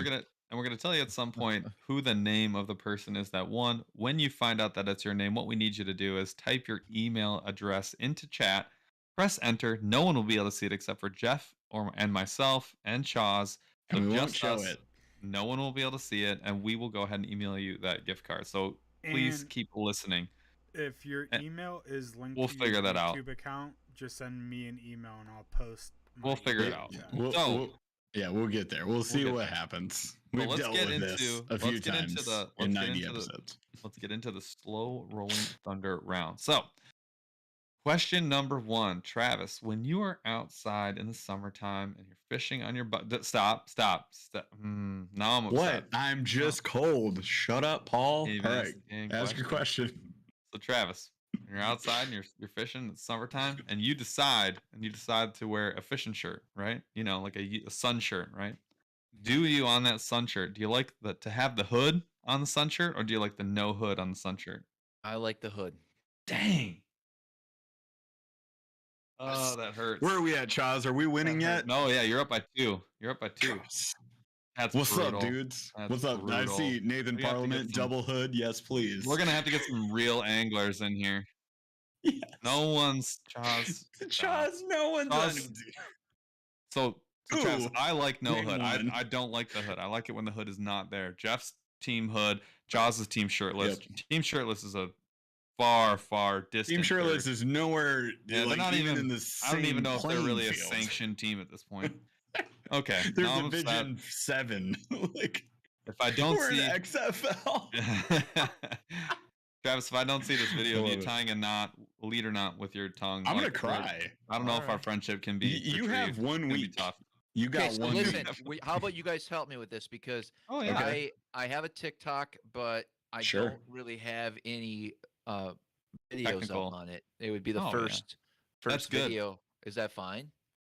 We're gonna tell you at some point who the name of the person is that won. When you find out that it's your name, what we need you to do is type your email address into chat, press enter. No one will be able to see it except for Jeff and myself and Chaz. So and we won't show it. No one will be able to see it, and we will go ahead and email you that gift card. So please keep listening. If your email is linked to your YouTube account, just send me an email and I'll post. We'll figure it out. We'll get there. We'll see what happens. We've dealt with this a few times in 90 episodes. Let's get into the slow rolling thunder round. So, question number 1, Travis, when you are outside in the summertime and you're fishing on your butt, stop. Now I'm upset. What? I'm just cold. Shut up, Paul. All right, ask your question. So, Travis, you're outside and you're fishing. It's summertime, and you decide to wear a fishing shirt, right? You know, like a sun shirt, right? Do you on that sun shirt? Do you like to have the hood on the sun shirt, or do you like the no hood on the sun shirt? I like the hood. Dang. Oh, that hurts. Where are we at, Chaz? Are we winning yet? No, yeah, you're up by 2. That's what's brutal. up, dudes? What's up? Brutal. I see Nathan Parliament, double hood. Yes, please. We're gonna have to get some real anglers in here. Yes. No one's Chaz. No one's. So Travis, I like no hood. I don't like the hood. I like it when the hood is not there. Jeff's team hood. Chaz's team shirtless. Yep. Team shirtless is a far distant. Team shirtless is nowhere. Yeah, like, they're not even in the same. I don't even know if they're really field. A sanctioned team at this point. Okay, there's Division 7. Like, if I don't see XFL, Travis, if I don't see this video of you tying a leader knot with your tongue, I'm gonna cry. I don't know if our friendship can be. You have 1 week. Tough. You got one. Listen, how about you guys help me with this, because I have a TikTok, but I don't really have any videos on it. It would be the first video. Is that fine?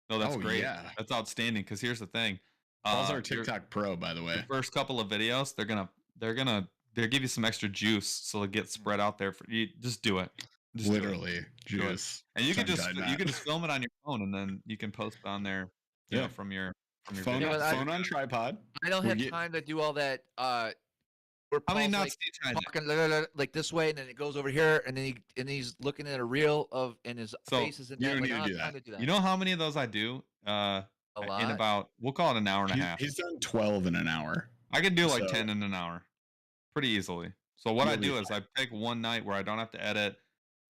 No, that's great. Yeah. That's outstanding. Because here's the thing. Paul's our TikTok pro, by the way. The first couple of videos, they'll give you some extra juice, so it gets spread out there for you. Just do it. Just literally juice. And you can just film it on your phone, and then you can post it on there. You know, from your phone on tripod. I don't have time to do all that. How many knots do you tie? Like this way, and then it goes over here, and then he's looking at a reel and his face is in you that. Don't like, need to do that. You know how many of those I do? A lot. In about, we'll call it an hour and a half. He's done 12 in an hour. I can do like 10 in an hour, pretty easily. So what I do is I pick one night where I don't have to edit,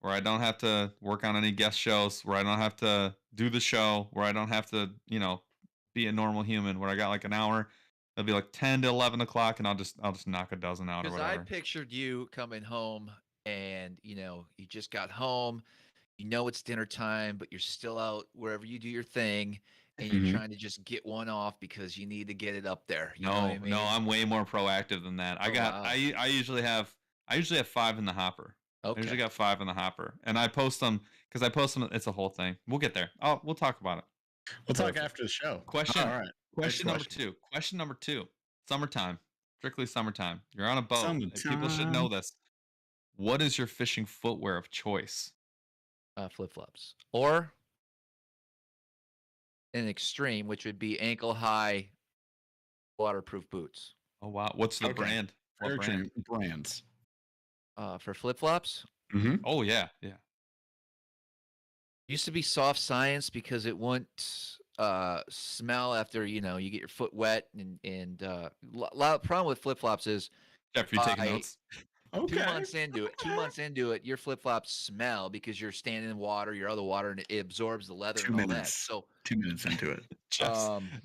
where I don't have to work on any guest shows, where I don't have to do the show, where I don't have to, be a normal human, where I got like an hour. It'll be like 10 to 11 o'clock, and I'll just knock a dozen out or whatever. Because I pictured you coming home, and you just got home, it's dinner time, but you're still out wherever you do your thing, and you're trying to just get one off because you need to get it up there. You know what I mean? No, I'm way more proactive than that. I usually have 5 in the hopper. Okay. I usually got 5 in the hopper, and I post them because it's a whole thing. We'll get there. We'll talk about it. We'll talk after the show. Question. All right. Question number 2. Summertime. Strictly summertime. You're on a boat. People should know this. What is your fishing footwear of choice? Flip-flops. Or an extreme, which would be ankle-high waterproof boots. Oh, wow. What's the brand? What brands? For flip-flops? Mm-hmm. Oh, yeah. Used to be Soft Science because it wouldn't smell after you get your foot wet, and a lot of problem with flip flops is Jeff, you taking notes? Okay. 2 months into it, your flip flops smell because you're standing in water, you're out of the water, and it absorbs the leather and all that. So 2 minutes into it.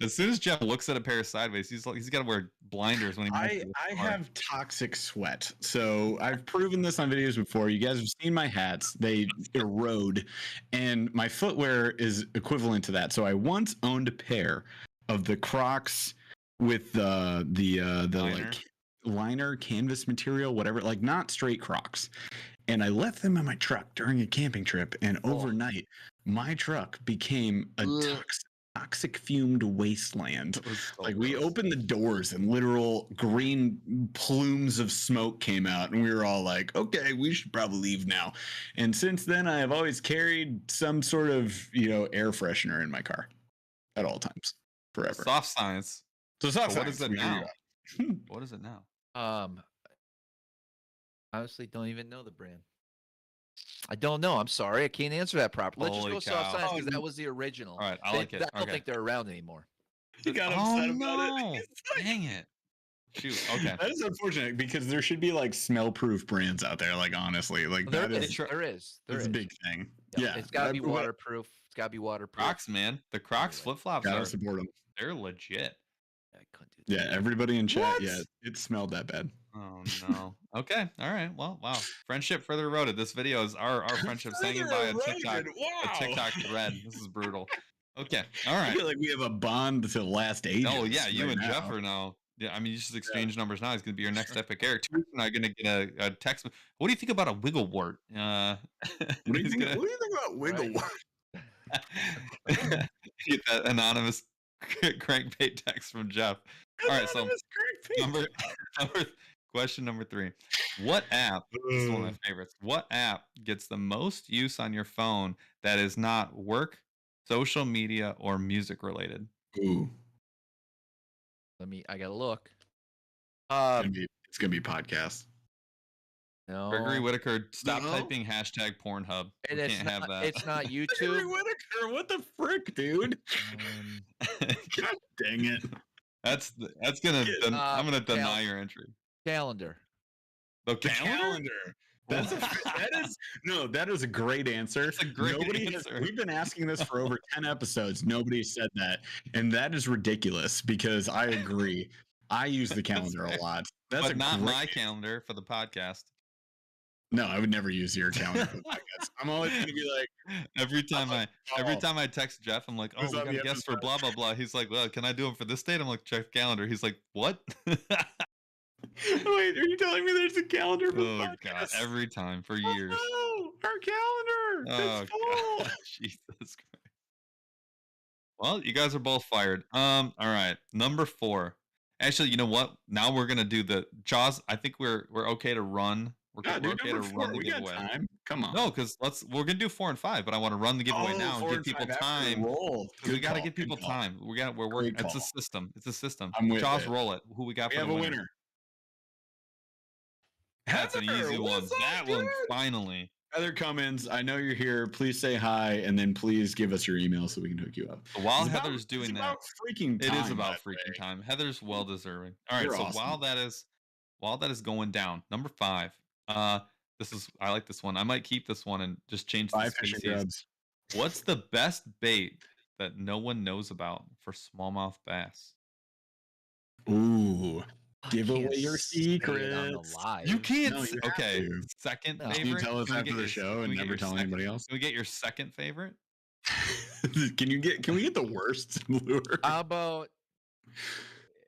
As soon as Jeff looks at a pair sideways, he's got to wear blinders when he. I have toxic sweat, so I've proven this on videos before. You guys have seen my hats; they erode, and my footwear is equivalent to that. So I once owned a pair of the Crocs with the like liner canvas material, whatever, like not straight Crocs, and I left them in my truck during a camping trip, and overnight my truck became a toxic fumed wasteland. So like we gross. opened the doors and literal green plumes of smoke came out, and we were all like, okay, we should probably leave now. And since then I have always carried some sort of air freshener in my car at all times, forever. Soft science. So soft what is science, it now? What is it now? Honestly, don't even know the brand. I don't know. I'm sorry. I can't answer that properly. Let's Holy just go cow. soft science because that was the original. All right, I like it. I don't think they're around anymore. You got upset about it. Dang it. Shoot. Okay. That is unfortunate because there should be like smell-proof brands out there. Like honestly, like There that is. That's a big thing. Yeah, it's got to be waterproof. It's got to be waterproof. Crocs, man. The Crocs flip-flops Gotta support them. They're legit. I couldn't do that. Yeah, everybody in chat. Yeah, it smelled that bad. Oh no. Okay. All right. Well, wow. Friendship further eroded. This video is our friendship hanging by a TikTok thread. This is brutal. Okay. All right. I feel like we have a bond to last ages. Oh yeah, you and Jeff are now. Yeah, I mean, you just exchange numbers now. He's gonna be your next epic character. And I'm gonna get a text. What do you think about a wiggle wart? What do you think about wiggle wart? Get that anonymous crankbait text from Jeff. All right, so question number 3. What app, this is one of my favorites, what app gets the most use on your phone that is not work, social media, or music related? Ooh. I gotta look. It's gonna be podcasts. No. Gregory Whitaker, stop typing hashtag Pornhub. And we can't have that. It's not YouTube. Gregory Whitaker, what the frick, dude? God dang it. That's gonna. I'm gonna deny your entry. Calendar. The calendar. That is a great answer. That's a great answer. We've been asking this for over 10 episodes. Nobody said that, and that is ridiculous because I agree. I use the calendar a lot. But not my calendar for the podcast. No, I would never use your calendar for the podcast. I'm always gonna be like, every time I text Jeff, I'm like, oh, we got a guest for blah blah blah. He's like, well, can I do him for this date? I'm like, check calendar. He's like, what? Wait, are you telling me there's a calendar for the podcast? God, every time for years. Oh, no, our calendar. Oh God. Jesus Christ. Well, you guys are both fired. All right, number 4. Actually, you know what? Now we're gonna do the Jaws. I think we're okay to run. We're okay to run the giveaway. Come on. No, because we're gonna do 4 and 5, but I want to run the giveaway now and give people time. We gotta give people time. We're working. It's a system. It's a system. Jaws, roll it. Who we got? We have a winner. That's an easy one. That one finally. Heather Cummins, I know you're here. Please say hi, and then please give us your email so we can hook you up. While Heather's doing that, it is about freaking time. Heather's well deserving. All right, so while that is going down, number 5. I like this one. I might keep this one and just change the species. What's the best bait that no one knows about for smallmouth bass? Ooh. Give away your secrets. You can't. Okay. Second favorite. Can you tell us after the show and never tell anybody else? Can we get your second favorite? Can we get the worst lure? How about?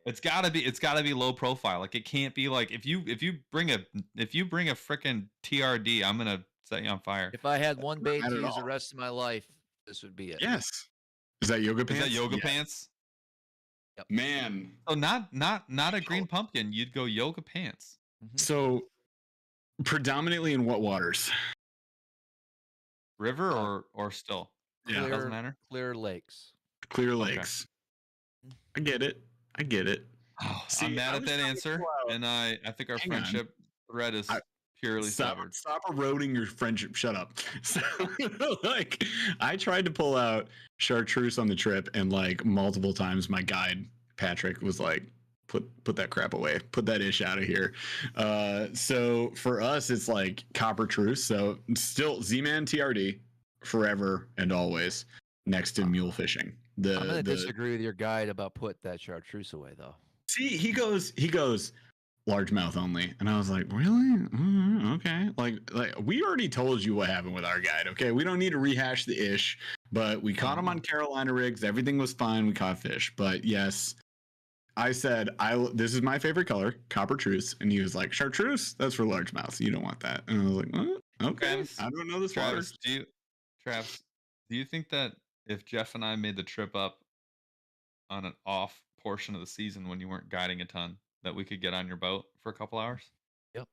It's gotta be low profile. Like it can't be like if you bring a freaking TRD, I'm gonna set you on fire. If I had one bait to use the rest of my life, this would be it. Yes. Is that yoga pants? Is that yoga pants? Yep. Man. Oh, not a green pumpkin. You'd go yoga pants. Mm-hmm. So, predominantly in what waters? River or still? Yeah, doesn't matter. Clear lakes. Clear lakes. Okay. I get it. Oh, see, I'm mad at that answer, and I think our friendship thread is purely severed. Stop eroding your friendship. Shut up. So, like, I tried to pull out chartreuse on the trip, and like multiple times, my guide Patrick was like, "Put that crap away. Put that ish out of here." So for us, it's like copper truce. So still Z-Man TRD forever and always next to mule fishing. I'm gonna disagree with your guide about put that chartreuse away though. See, he goes largemouth only, and I was like, really? Okay. Like we already told you what happened with our guide. Okay, we don't need to rehash the ish, but we caught him on Carolina rigs. Everything was fine. We caught fish, but yes, I said this is my favorite color, copper truce, and he was like, chartreuse. That's for largemouth. You don't want that. And I was like, okay. Travis, I don't know this Travis, do you think that if Jeff and I made the trip up on an off portion of the season when you weren't guiding a ton that we could get on your boat for a couple hours? Yep.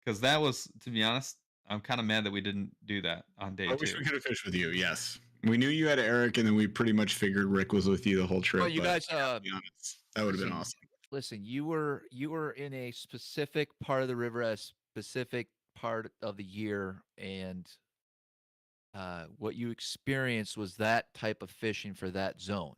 Because that was, to be honest, I'm kind of mad that we didn't do that on day I wish 2. we could have fished with you. Yes, we knew you had Eric, and then we pretty much figured Rick was with you the whole trip. Well, you guys, to be honest, that would have been awesome. Listen, you were in a specific part of the river at a specific part of the year, and what you experienced was that type of fishing for that zone.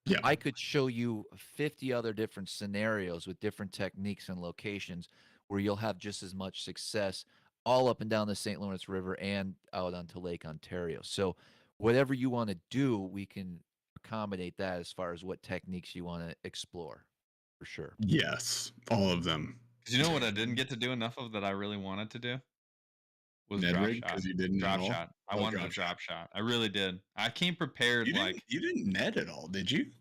Yeah, I could show you 50 other different scenarios with different techniques and locations where you'll have just as much success all up and down the St. Lawrence River and out onto Lake Ontario. So whatever you want to do, we can accommodate that as far as what techniques you want to explore, for sure. Yes, all of them. You know what I didn't get to do enough of that I really wanted to do? Was Ned drop rig, shot. 'cause you didn't Drop at all? shot. I Oh, wanted drop a drop shot. I really did. I came prepared. You Like didn't net at all, did you?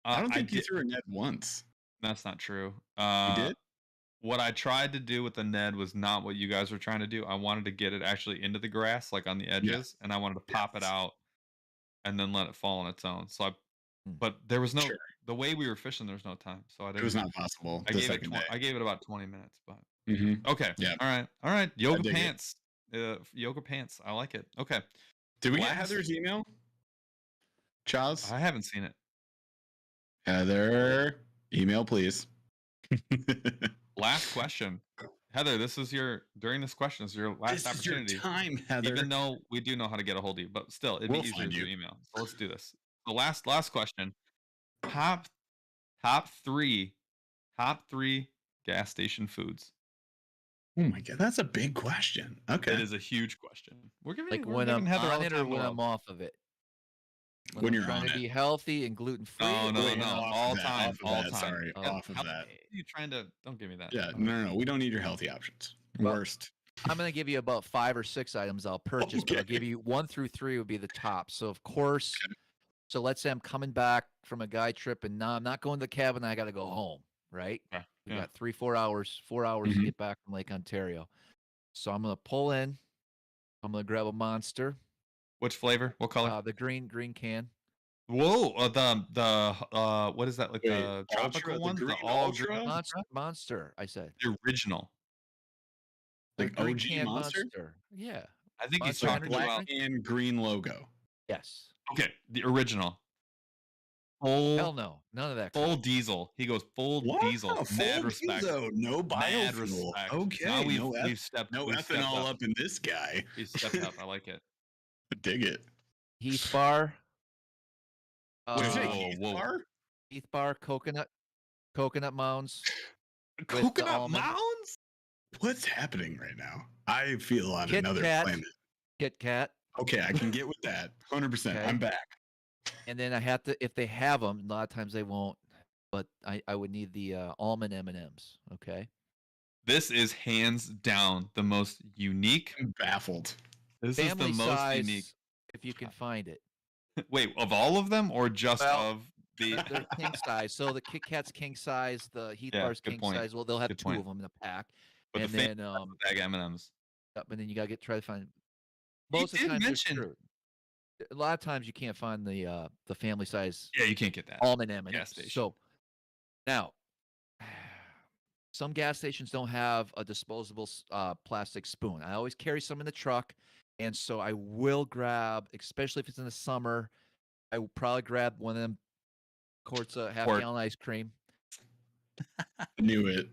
I don't think you threw a net once. That's not true. You did? What I tried to do with the Ned was not what you guys were trying to do. I wanted to get it actually into the grass, like on the edges, and I wanted to pop it out and then let it fall on its own. So but there was no the way we were fishing. There was no time, so I didn't. It was not possible. I gave it about 20 minutes, but okay. Yeah. All right. Yoga pants. Yoga pants. I like it. Okay. Did we get Heather's email? Chaz? I haven't seen it. Heather, email please. Last question. Heather, this is during this question is your last opportunity. This is your time, Heather. Even though we do know how to get a hold of you, but still, it'd be easier to email. So let's do this. The last question. Top three gas station foods. Oh my god, that's a big question. Okay. It is a huge question. We're giving when I'm on it or when I'm off of it. When you're trying to be healthy and gluten free. Oh no, all time. Sorry, off of that. You trying to? Don't give me that. Yeah, no. We don't need your healthy options. Worst. I'm going to give you about 5 or 6 items I'll purchase, but I'll give you 1 through 3 would be the top. So of course, so let's say I'm coming back from a guy trip, and now I'm not going to the cabin. I got to go home, right? Yeah. We got 4 hours to get back from Lake Ontario. So I'm going to pull in. I'm going to grab a Monster. Which flavor? What color? The green can. Whoa! The what is that? Like the tropical one? The ultra? Monster. I said the original. Like OG Monster? Yeah. I think he's talking about black and green logo. Yes. Okay, the original. Hell no, none of that. Full diesel. He goes full diesel. Mad respect. Diesel. No biofuel. Okay. Now we've stepped. No ethanol up in this guy. He's stepped up. I like it. Dig it. Heath Bar. Heath Bar? Heath Bar coconut mounds. Coconut mounds? What's happening right now? I feel on another planet. Kit Kat. Okay, I can get with that. 100%. Okay. I'm back. And then I have to, if they have them, a lot of times they won't, but I would need the almond M&Ms. Okay. This is hands down the most unique. I'm baffled. This is the most unique. If you can find it. Wait, of all of them or just of the? They're king size. So the Kit Kat's king size, the Heath Bar's king size. Well, they'll have 2 of them in a pack. But and then bag M&Ms. But then you gotta try to find. Most of the time, a lot of times you can't find the family size. Yeah, you can't get that almond M&Ms. So now, some gas stations don't have a disposable plastic spoon. I always carry some in the truck, and so I will grab, especially if it's in the summer, I will probably grab one of them quarts of half-gallon ice cream. Knew it.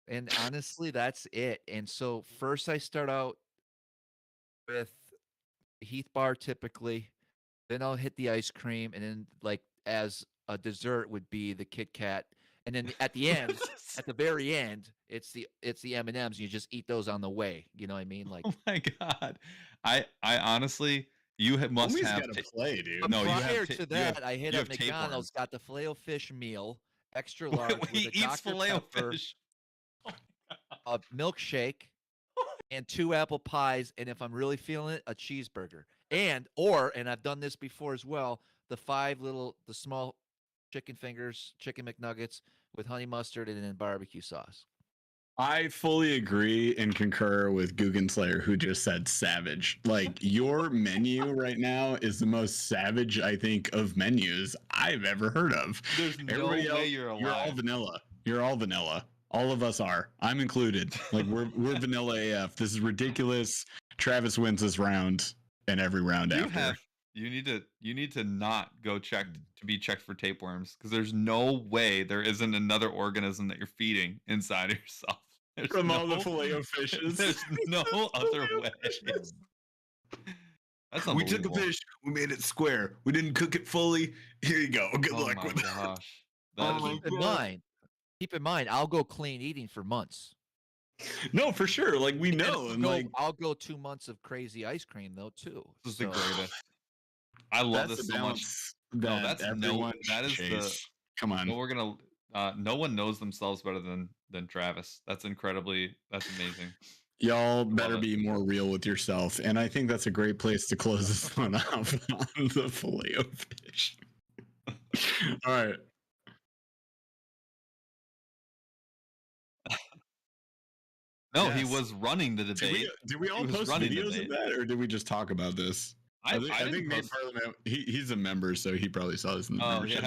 And honestly, that's it. And so first I start out with Heath Bar typically, then I'll hit the ice cream, and then like as a dessert would be the Kit Kat, and then at the end, at the very end, it's the M&Ms. You just eat those on the way. You know what I mean? Like, oh my god, I honestly, must have to play, dude. But no, prior to that, I hit up McDonald's, got the Filet-O-Fish meal, extra large with a Dr. Pepper, a milkshake, and 2 apple pies, and if I'm really feeling it, a cheeseburger. And I've done this before as well, the small chicken fingers, chicken McNuggets with honey mustard and then barbecue sauce. I fully agree and concur with Guggen Slayer, who just said savage. Like, your menu right now is the most savage, I think, of menus I've ever heard of. There's no way you're alive. You're all vanilla. You're all vanilla. All of us are. I'm included. Like, we're vanilla AF. This is ridiculous. Travis wins this round and every round after. You need to not go to be checked for tapeworms, because there's no way there isn't another organism that you're feeding inside of yourself. From all the Filet-O-Fishes. There's no other way. That's we took a fish, we made it square. We didn't cook it fully. Here you go. Good luck with gosh. Keep in mind, I'll go clean eating for months. No, for sure. Like, we know. I'll go 2 months of crazy ice cream though too. This is the greatest. I love this so much. Come on. We're gonna. No one knows themselves better than Travis. That's incredibly. That's amazing. Y'all better be more real with yourself, and I think that's a great place to close this one off on the Filet-O-Fish. All right. No, yes. He was running the debate. Did we all post videos of that, or did we just talk about this? I think Nate Parliament. He's a member, so he probably saw this in the membership.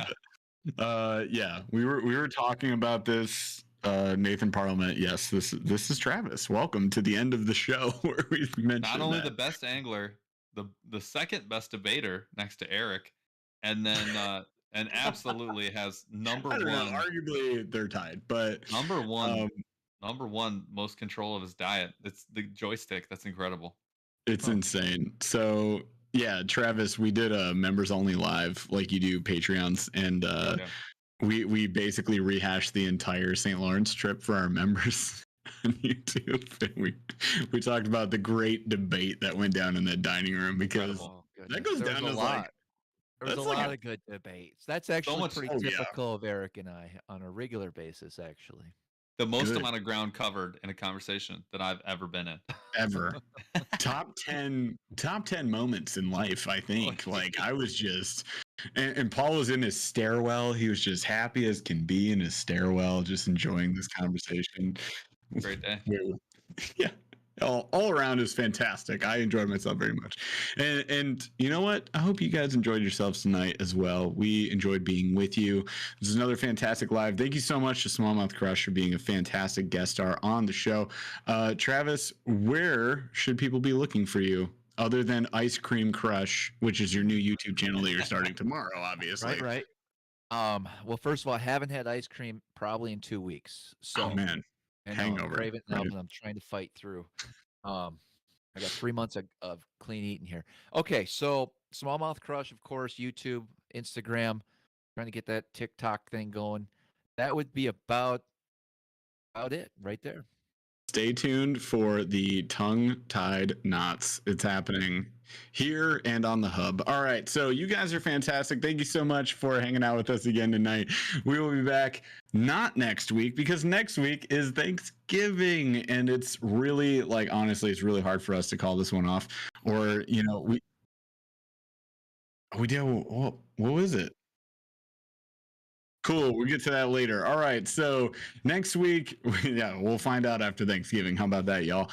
Yeah. We were talking about this. Nathan Parliament. Yes, this is Travis. Welcome to the end of the show where we've mentioned not only the best angler, the second best debater next to Eric, and then and absolutely has number one. Arguably, they're tied, but number one most control of his diet. It's the joystick. That's incredible. It's insane. So yeah, Travis, we did a members only live like you do Patreons, and we basically rehashed the entire St. Lawrence trip for our members on YouTube. And we talked about the great debate that went down in that dining room, because that goes down as like. There's a lot of good debates. That's actually pretty typical of Eric and I on a regular basis, actually. The most amount of ground covered in a conversation that I've ever been in. Ever. top 10 moments in life, I think. Like, I was just and Paul was in his stairwell. He was just happy as can be in his stairwell, just enjoying this conversation. Great day. Yeah. All around is fantastic. I enjoyed myself very much. And you know what? I hope you guys enjoyed yourselves tonight as well. We enjoyed being with you. This is another fantastic live. Thank you so much to Smallmouth Crush for being a fantastic guest star on the show. Travis, where should people be looking for you other than Ice Cream Crush, which is your new YouTube channel that you're starting tomorrow, obviously? Right. Well, first of all, I haven't had ice cream probably in 2 weeks. So, oh, man. Hangover. I'm craving now, but I'm trying to fight through. I got 3 months of clean eating here. Okay, so Smallmouth Crush, of course, YouTube, Instagram, trying to get that TikTok thing going. That would be about it right there. Stay tuned for the tongue-tied knots. It's happening here and on the hub. All right, so you guys are fantastic. Thank you so much for hanging out with us again tonight. We will be back not next week, because next week is Thanksgiving, and it's really, like, honestly, it's really hard for us to call this one off. Or, you know, we did, what was it? Cool. We'll get to that later. All right. So next week, we'll find out after Thanksgiving. How about that, y'all?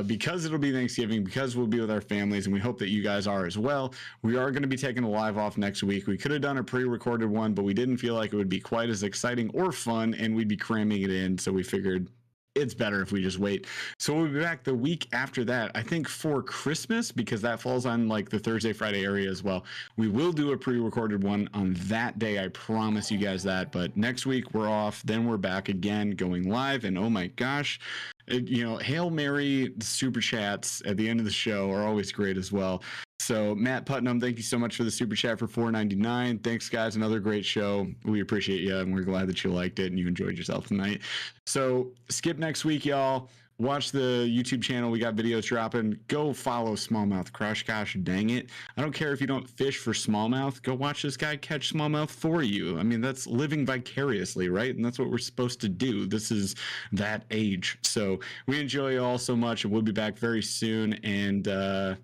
Because it'll be Thanksgiving, because we'll be with our families, and we hope that you guys are as well. We are going to be taking a live off next week. We could have done a pre-recorded one, but we didn't feel like it would be quite as exciting or fun, and we'd be cramming it in. So we figured it's better if we just wait. So we'll be back the week after that, I think, for Christmas, because that falls on like the Thursday, Friday area as well. We will do a pre-recorded one on that day. I promise you guys that. But next week we're off. Then we're back again going live. And oh my gosh, Hail Mary super chats at the end of the show are always great as well. So Matt Putnam, thank you so much for the super chat for $4.99. Thanks, guys. Another great show. We appreciate you, and we're glad that you liked it and you enjoyed yourself tonight. So skip next week, y'all. Watch the YouTube channel. We got videos dropping. Go follow Smallmouth Crush. Gosh dang it. I don't care if you don't fish for smallmouth. Go watch this guy catch smallmouth for you. I mean, that's living vicariously, right? And that's what we're supposed to do. This is that age. So we enjoy you all so much, and we'll be back very soon. And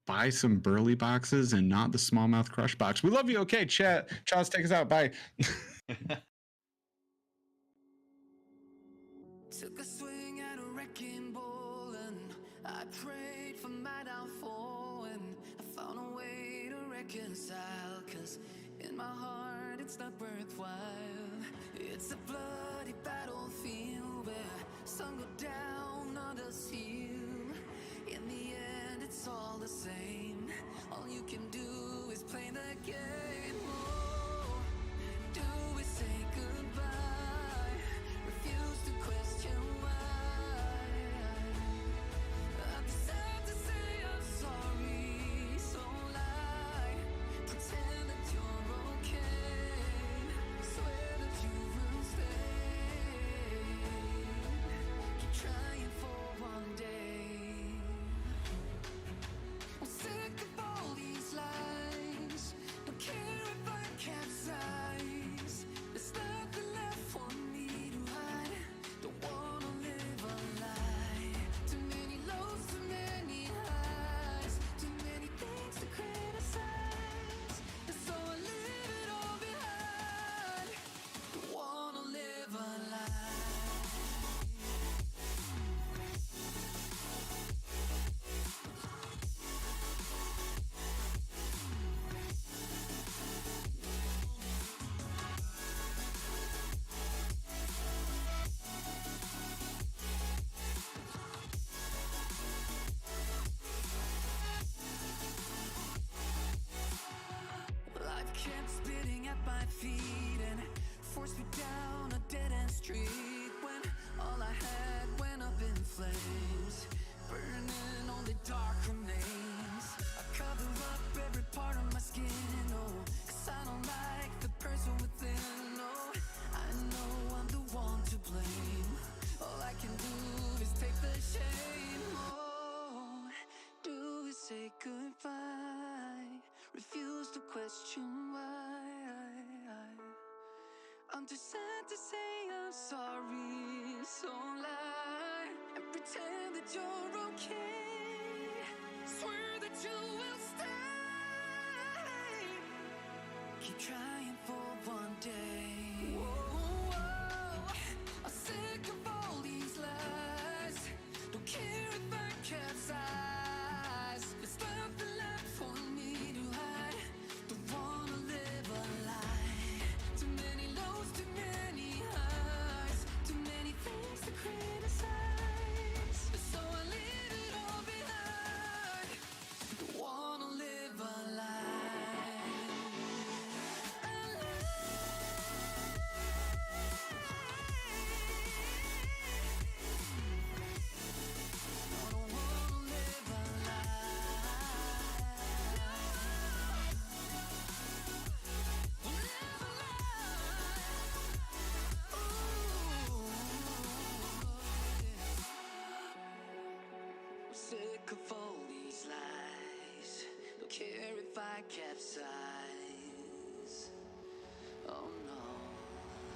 buy some Burly boxes and not the Smallmouth Crush box. We love you. Okay, chat. Charles, take us out. Bye. Took a swing at a wrecking ball and I prayed for my downfall, and I found a way to reconcile, 'cause in my heart it's not worthwhile. It's a bloody battlefield where some go down, others heal. In the end it's all the same. All you can do is play the game. Oh, do we say goodbye? Refuse to question why. I've decided to say I'm sorry, so lie. Pretend that you're okay. Swear that you will stay. Keep trying for one day. I'm sick of all these lies. Don't care if I capsize. There's nothing left for me to hide. Don't wanna live a lie. Too many lows, too many highs. Too many things to criticize. And so I leave it all behind. Don't wanna live a lie. Life kept spitting at my feet and forced me down a dead-end street, when all I had went up in flames, burning only dark remains. I cover up every part of my skin, oh, 'cause I don't like the person within. Oh, I know I'm the one to blame. All I can do is take the shame. Oh, do we say goodbye? Refuse to question why. I'm too sad to say I'm sorry, so lie and pretend that you're okay. Swear that you will stay. Keep trying for one day. Whoa, I'm sick of all these lies. Don't care if I capsize. There's nothing left for me to hide. Don't wanna live a lie. Too many lows, too many highs. Too many things to criticize. So I leave it all behind. Don't wanna live a lie. A I don't wanna live a lie. Live a lie. Ooh. I'm sick of all these lies. Don't care if I capsize.